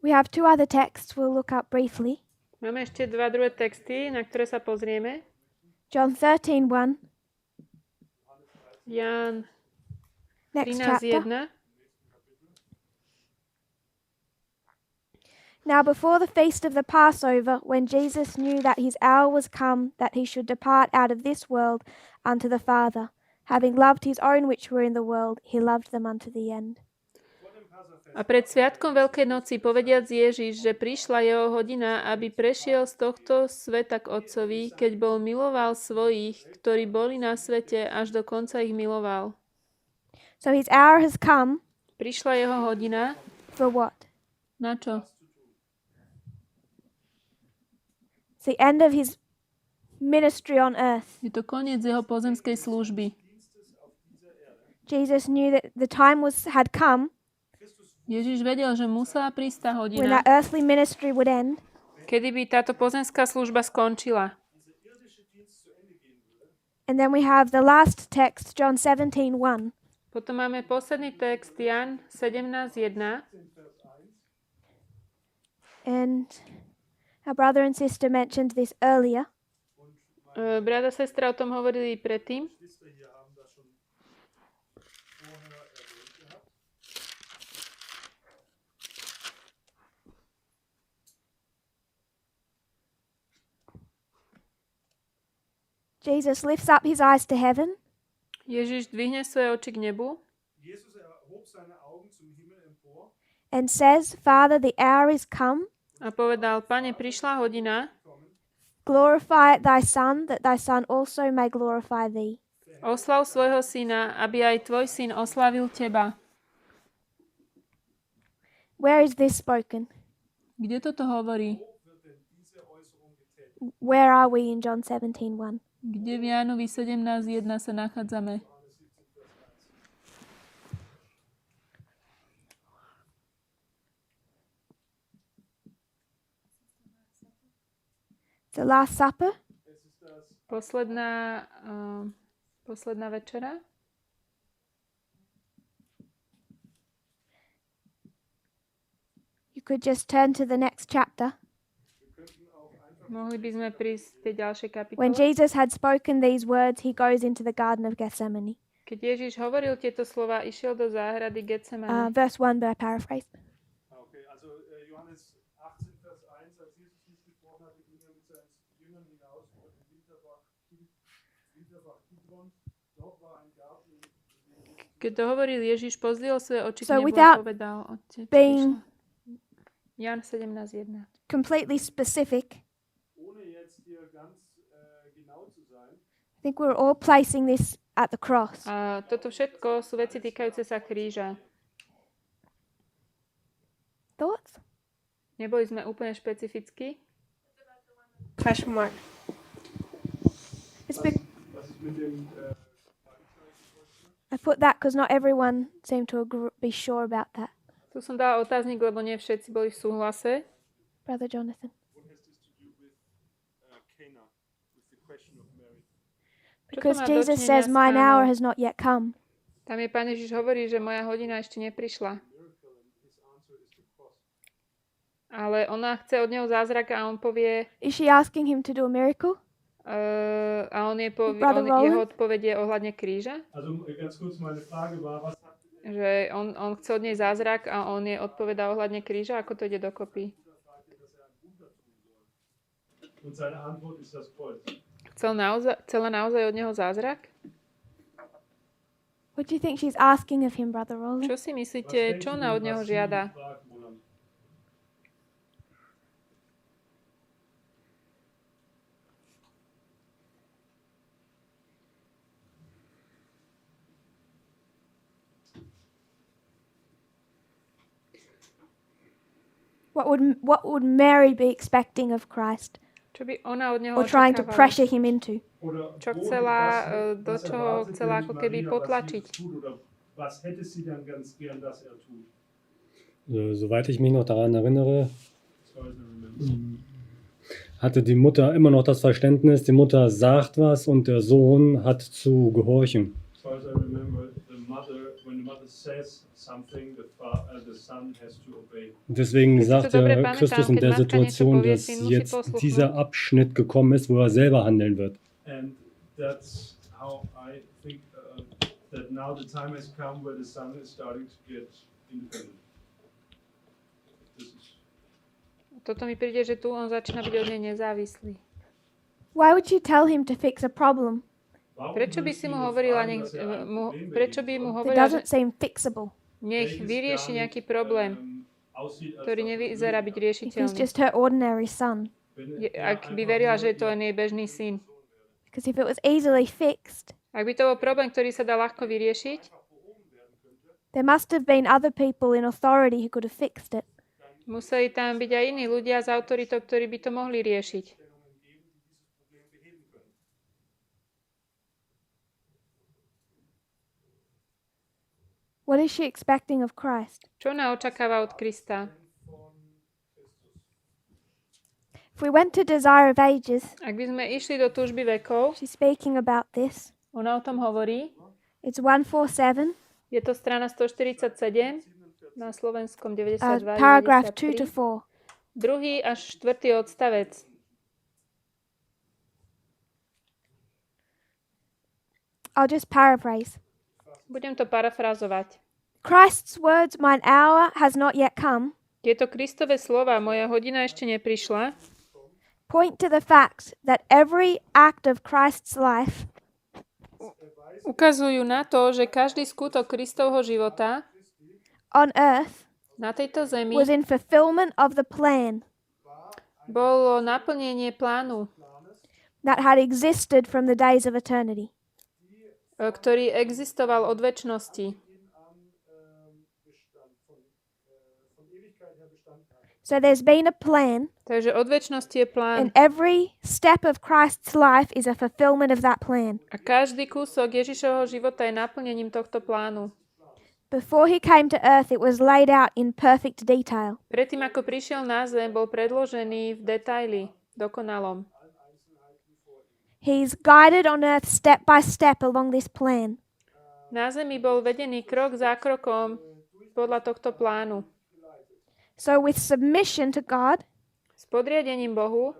A: we have two other texts we'll look up briefly.
B: máme ešte dva druhé texty, na ktoré sa pozrieme.
A: John 13:1,
B: Ján
A: next chapter.
B: 13:1.
A: Now before the feast of the Passover, when Jesus knew that his hour was come, that he should depart out of this world unto the Father, having loved his own which were in the world, he loved them unto the end.
B: A pred sviatkom Veľkej noci, povediac Ježiš, že prišla jeho hodina, aby prešiel z tohto sveta k Otcovi, keď bol miloval svojich, ktorí boli na svete, až do konca ich miloval.
A: So his hour has come.
B: Prišla jeho hodina.
A: For what?
B: Na čo?
A: It's the end of his ministry on earth.
B: Je to koniec jeho pozemskej služby.
A: Jesus knew that the time had come
B: Ježiš vedel, že musela prísť tá
A: when
B: hodina,
A: that earthly ministry would end,
B: kedy by táto pozemská služba skončila.
A: and then we have the last text, John 17:1.
B: Potom máme posledný text, Jan 17:1.
A: And our brother and sister mentioned this earlier.
B: Brat a sestra o tom hovorili predtým.
A: Jesus lifts up his eyes to heaven.
B: Ježiš dvihne svoje oči k nebu
A: And says, Father, the hour is come.
B: a povedal, Pane, prišla hodina,
A: Glorify thy Son, that thy Son also may glorify thee.
B: oslav svojho syna, aby aj tvoj syn oslavil teba.
A: Where is this spoken?
B: Kde toto hovorí?
A: Where are we in John 17:1?
B: Kde v Jánovi 17:1 sa nachádzame?
A: The Last Supper?
B: Posledná večera?
A: You could just turn to the next chapter.
B: Mohli by sme prísť k tej ďalšej
A: When
B: kapitole.
A: Jesus had spoken these words, he goes into the Garden of Gethsemane.
B: Keď Ježiš hovoril tieto slova, išiel do záhrady Getsemane.
A: Verse 1, but I paraphrase.
D: Okay, also Johannes 18, Vers 1, als Jesus dies gesprochen hatte, ging er mit seinen Jüngern hinaus über den Winterbach Kidron. Dort war ein Garten, in dem
B: Keď to hovoril Ježiš, pozdvihol svoje oči k
A: So
B: nebu a
A: without
B: povedal, Otec,
A: being-
B: prišla. Jan 17:1.
A: completely specific,
D: Ohne jetzt hier ganz genau zu sein,
A: I think we're all placing this at the cross.
B: A toto všetko sú veci týkajúce sa kríža.
A: Thoughts?
B: Neboli sme úplne špecifickí.
C: Question mark.
A: It's be-
D: was ist mit dem
A: I put that because not everyone seemed to be sure about that.
B: Tu som dala otáznik, lebo nie všetci boli v súhlase.
A: Brother Jonathan.
D: what has this to do with Cana, with the question of Mary?
A: Because
B: Čo to má
A: Jesus
B: dočinenia
A: says,
B: s
A: "Mine hour
B: Kánou?
A: has not yet come."
B: Tam je Pán Ježiš hovorí, že moja hodina ešte neprišla.
D: Miracle, and his answer is the cross.
B: Ale ona chce od neho zázrak a on povie,
A: Is she asking him to do a miracle?
B: a on
A: Brother Roland?
B: jeho odpovedie ohľadne kríža,
D: Also ganz kurz meine Frage war, was hat
B: že on chce od nej zázrak a on jej odpovedá ohľadne kríža, ako to ide dokopy.
D: und seine Antwort ist das Kreuz.
B: Chcela naozaj od neho zázrak?
A: What do you think she's asking of him, Brother Roland?
B: Čo si myslíte, čo ona od neho žiada?
A: What would Mary be expecting of Christ
B: Čo by ona od neho
A: or trying to
B: očakávala?
A: pressure him into?
B: Čo chcela, do čoho chcela ako keby potlačiť?
D: Was hätte sie dann ganz gern, dass er tut?
I: Soweit ich mich noch daran erinnere,
D: As far as I remember.
I: hatte die Mutter immer noch das Verständnis, die Mutter sagt was und der Sohn hat zu gehorchen.
D: As far as I remember, when the mother says something, the son has to obey.
I: Deswegen
B: Keď si to
I: sagt
B: dobre
I: der
B: pamätám,
I: Christus in
B: keď
I: der
B: matka niečo
I: Situation,
B: povie,
I: dass
B: syn musí
I: jetzt
B: posluchnúť.
I: dieser Abschnitt gekommen ist, wo er selber handeln wird.
D: And that's how I think that now the time has come where the son is starting to get independent. This is
B: Toto mi príde, že tu on začína byť od nej nezávislý.
A: Why would you tell him to fix a problem
B: Prečo by si mu hovorila, prečo by mu
A: that
B: hovorila, že
A: doesn't seem fixable
B: nech vyrieši nejaký problém, ktorý nevyzerá byť
A: if he's
B: riešiteľný?
A: just her ordinary son?
B: Ak by verila, že je to len jej bežný syn.
A: Because if it was easily fixed,
B: Ak by to bol problém, ktorý sa dá ľahko vyriešiť,
A: there must have been other people in authority who could have fixed it.
B: museli tam byť aj iní ľudia s autoritou, ktorí by to mohli riešiť.
A: What is she expecting of Christ?
B: Čo ona očakáva od Krista?
A: If we went to Desire of Ages,
B: Ak by sme išli do túžby vekov,
A: she's speaking about this.
B: ona o tom hovorí.
A: It's 147,
B: Je to strana 147, na slovenskom 92,
A: paragraph 2 to
B: 93.
A: 4.
B: Druhý až štvrtý odstavec.
A: I'll just paraphrase.
B: Budem to parafrazovať.
A: Christ's words, "Mine hour has not yet come,"
B: Tieto Kristove slova, moja hodina ešte neprišla,
A: point to the fact that every act of Christ's life
B: ukazujú na to, že každý skutok Kristovho života
A: on earth
B: na tejto zemi
A: was in fulfillment of the plan
B: bolo naplnenie plánu,
A: that had existed from the days of eternity.
B: ktorý existoval od večnosti.
A: So there's been a plan,
B: Takže od večnosti je plán
A: and every step of Christ's life is a fulfillment of that plan.
B: a každý kúsok Ježišovho života je naplnením tohto plánu.
A: Before he came to earth, it was laid out in perfect detail.
B: Predtým, ako prišiel na zem, bol predložený v detaili, dokonalom.
A: He's guided on earth step by step along this plan.
B: Na zemi bol vedený krok za krokom podľa tohto plánu.
A: So with submission to God,
B: S podriadením Bohu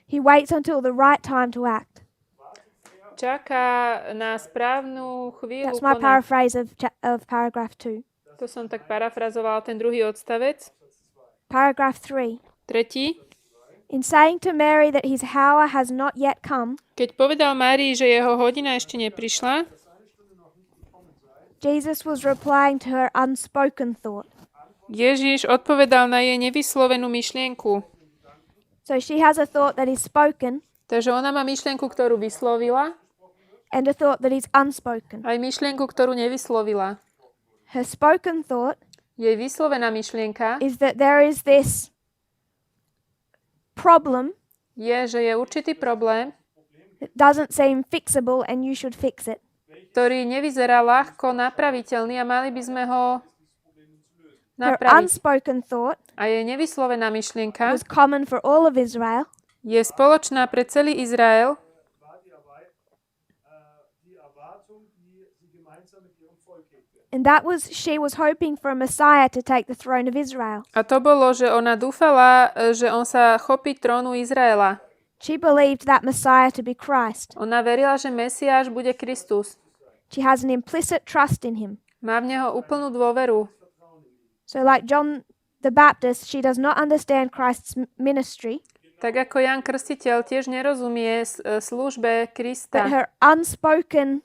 A: he waits until the right time to act.
B: čaká na správnu chvíľu
A: That's my
B: konať.
A: paraphrase of paragraph 2.
B: To som tak parafrazovala ten druhý odstavec.
A: Paragraph 3.
B: Tretí.
A: In saying to Mary that his hour has not yet come,
B: Keď povedal Márii, že jeho hodina ešte neprišla,
A: Jesus was replying to her unspoken thought.
B: Ježiš odpovedal na jej nevyslovenú myšlienku.
A: So she has a thought that is spoken
B: Takže ona má myšlienku, ktorú vyslovila,
A: and a thought that is unspoken.
B: aj myšlienku, ktorú nevyslovila.
A: Her spoken thought
B: Jej vyslovená myšlienka
A: is that there is this problem
B: je, že je určitý problém,
A: that doesn't seem fixable and you should fix it.
B: ktorý nevyzerá ľahko napraviteľný a mali by sme ho
A: Her
B: napraviť.
A: unspoken thought
B: A jej nevyslovená myšlienka
A: was common for all of Israel,
B: je spoločná pre celý Izrael
A: and that was she was hoping for a Messiah to take the throne of Israel.
B: a to bolo, že ona dúfala, že on sa chopí trónu Izraela.
A: She believed that Messiah to be Christ.
B: Ona verila, že Mesiáš bude Kristus.
A: She has an implicit trust in him.
B: Má v neho úplnú dôveru.
A: So like John the Baptist, she does not understand Christ's ministry,
B: Tak ako Ján Krstiteľ tiež nerozumie službe
A: but
B: Krista,
A: her unspoken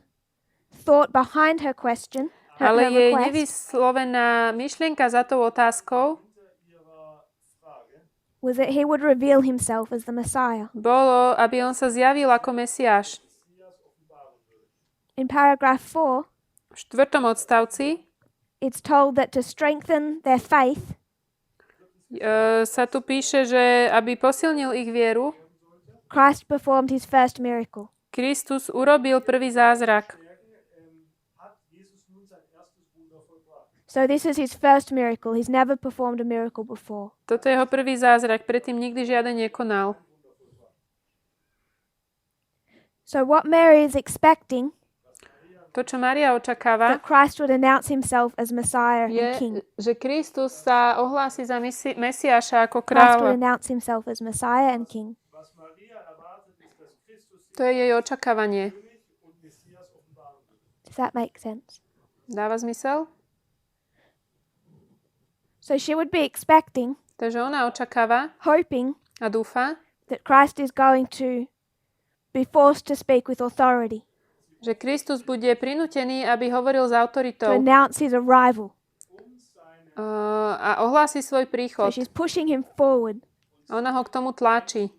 A: thought behind her question,
B: ale
A: her
B: jej
A: request,
B: nevyslovená myšlienka za tou otázkou
A: was that he would reveal himself as the Messiah.
B: bolo, aby on sa zjavil ako Mesiáš.
A: In paragraph 4,
B: V 4. odstavci
A: it's told that to strengthen their faith,
B: sa tu píše, že aby posilnil ich vieru,
A: Christ performed his first miracle.
B: Kristus urobil prvý zázrak.
A: So this is his first miracle. He's never performed a miracle before.
B: Toto je jeho prvý zázrak, predtým nikdy žiaden nekonal.
A: So what Mary is expecting,
B: To, čo Mária očakáva,
A: that Christ would announce himself as Messiah and King.
B: je, že Kristus sa ohlási za Mesiáša ako
A: Christ would
B: kráľ.
A: announce himself as Messiah and King.
B: To je jej očakávanie.
A: Does that make sense?
B: Dáva zmysel?
A: So she would be expecting,
B: Takže ona očakáva
A: hoping
B: a dúfa,
A: that Christ is going to be forced to speak with authority,
B: že Kristus bude prinútený, aby hovoril s
A: to
B: autoritou
A: announce his arrival.
B: a ohlási svoj
A: So
B: príchod.
A: she's pushing him forward.
B: A ona ho k tomu tlačí.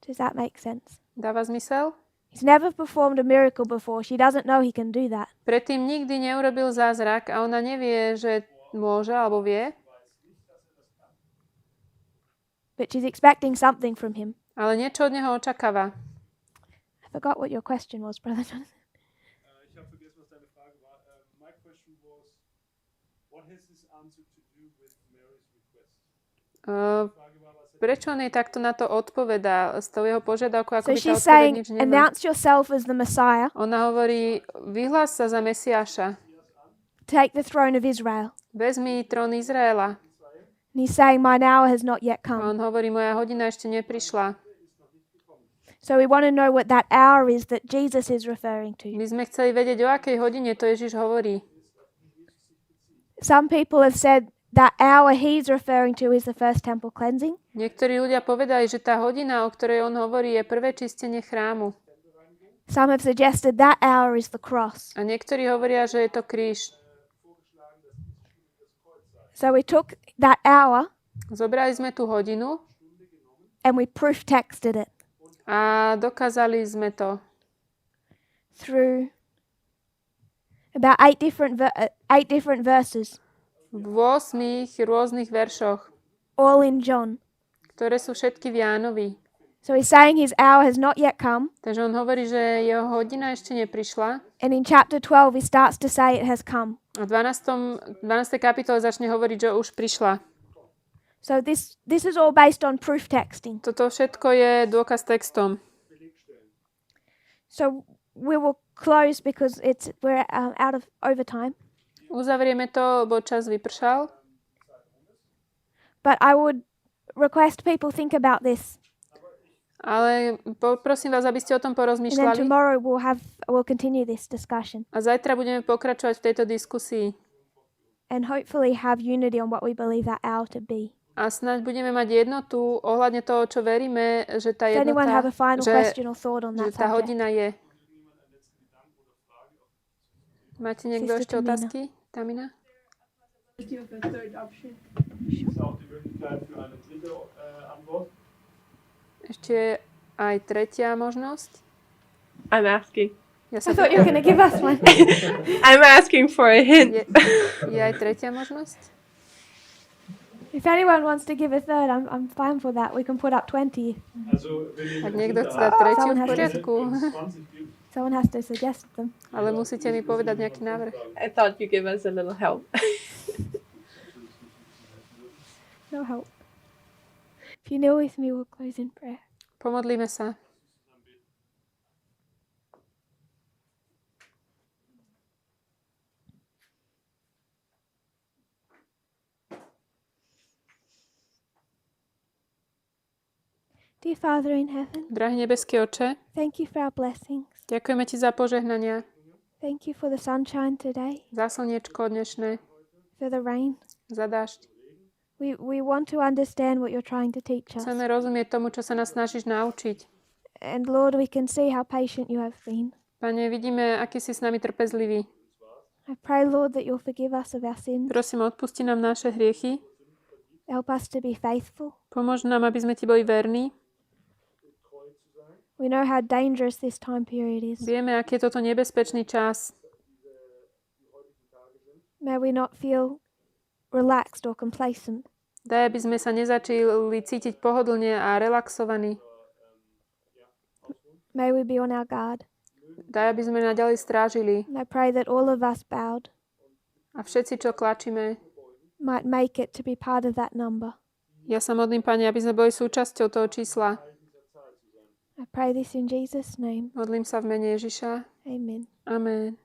A: Does that make sense?
B: Dáva zmysel?
A: He's never performed a miracle before. She doesn't know he can do that.
B: Predtým nikdy neurobil zázrak a ona nevie, že môže alebo vie,
A: But she's expecting something from him.
B: ale niečo od neho očakáva.
A: I forgot what your question was, Brother Jonathan.
D: Ich habe vergessen, was deine Frage war. My question was, what has this answer to do with Mary's request?
B: Prečo on jej takto na to odpovedá s tou jeho požiadavkou, ako
A: So
B: by tá
A: she's
B: odpoveď
A: saying,
B: nič nemá?
A: announce yourself as the Messiah,
B: Ona hovorí, vyhlás sa za Mesiáša,
A: take the throne of Israel.
B: vezmi trón Izraela.
A: And he's saying, mine hour has not yet
B: A
A: come.
B: on hovorí, moja hodina ešte neprišla.
A: So we want to know what that hour is that Jesus is referring to.
B: My sme chceli vedieť, o akej hodine to Ježiš hovorí.
A: Some people have said that hour he's referring to is the first temple cleansing.
B: Niektorí ľudia povedali, že tá hodina, o ktorej on hovorí, je prvé čistenie chrámu.
A: Some have suggested that hour is the cross.
B: A niektorí hovoria, že je to kríž.
A: So we took that hour
B: Zobrali sme tú hodinu
A: and we proof texted it
B: a dokázali sme to
A: through about eight different verses,
B: v 8 rôznych veršoch,
A: all in John.
B: ktoré sú všetky v Jánovi.
A: So he's saying his hour has not yet come.
B: Takže on hovorí, že jeho hodina ešte neprišla.
A: And in chapter 12, he starts to say it has come.
B: A v 12. kapitole začne hovoriť, že už prišla.
A: So this is all based on proof texting.
B: Toto všetko je dôkaz textom.
A: So we will close because we're out of overtime.
B: Uzavrieme to, lebo čas vypršal.
A: But I would request people think about this.
B: Ale prosím vás, aby ste o tom
A: And then
B: porozmýšľali.
A: tomorrow we'll continue this discussion
B: A zajtra budeme pokračovať v tejto diskusii.
A: and hopefully have unity on what we believe that hour to be.
B: A snáď budeme mať jednotu ohľadne toho, čo veríme, že tá
A: Does anyone have a
B: jednota,
A: final
B: že
A: question or thought on
B: tá
A: that subject?
B: hodina je. Máte niekto
A: Sister
B: ešte
A: Tamina.
B: otázky? Tamina?
D: Ist auch die Möglichkeit für eine dritte Antwort?
B: Ešte aj tretia možnosť.
C: I'm asking.
B: Ja
A: I
B: sa
A: thought you were going to give us one.
C: I'm asking for a hint.
B: je aj tretia možnosť?
A: If anyone wants to give a third, I'm fine for that. We can put up 20.
D: Also, wenn ihr
B: Ak
D: eine
B: niekto
D: dritte
B: chce dať tretiu, v
A: Someone has to-
B: poriadku.
D: wenn es 20 gibt,
A: Someone has to suggest them.
B: Ale musíte mi povedať nejaký návrh.
C: I thought you give us a little help.
A: No help. If you kneel with me, we'll close in prayer.
B: Pomodlíme sa.
A: Dear Father in heaven,
B: Drahý nebeský Oče,
A: thank you for our blessings.
B: ďakujeme Ti za požehnania,
A: Thank you for the sunshine today,
B: za slniečko dnešné,
A: for the rain.
B: za dážď.
A: We want to understand what you're trying to teach us.
B: Chceme rozumieť tomu, čo sa nás snažíš naučiť.
A: And Lord, we can see how patient you have been.
B: Pane, vidíme, aký si s nami trpezlivý.
A: I pray, Lord, that you'll forgive us of our sins.
B: Prosím, odpusti nám naše hriechy.
A: Help us to be faithful.
B: Pomôž nám, aby sme Ti boli verní.
A: We know how dangerous this time period is.
B: Vieme, aký je toto nebezpečný čas.
A: May we not feel relaxed or complacent.
B: Daj, aby sme sa nezačali cítiť pohodlne a relaxovaní.
A: May we be on our guard.
B: Daj, aby sme naďalej strážili.
A: And I pray that all of us bowed
B: A všetci, čo klačíme,
A: might make it to be part of that number.
B: ja sa modlím, Pane, aby sme boli súčasťou toho čísla.
A: I pray this in Jesus' name.
B: Modlím sa v mene Ježiša.
A: Amen.
B: Amen.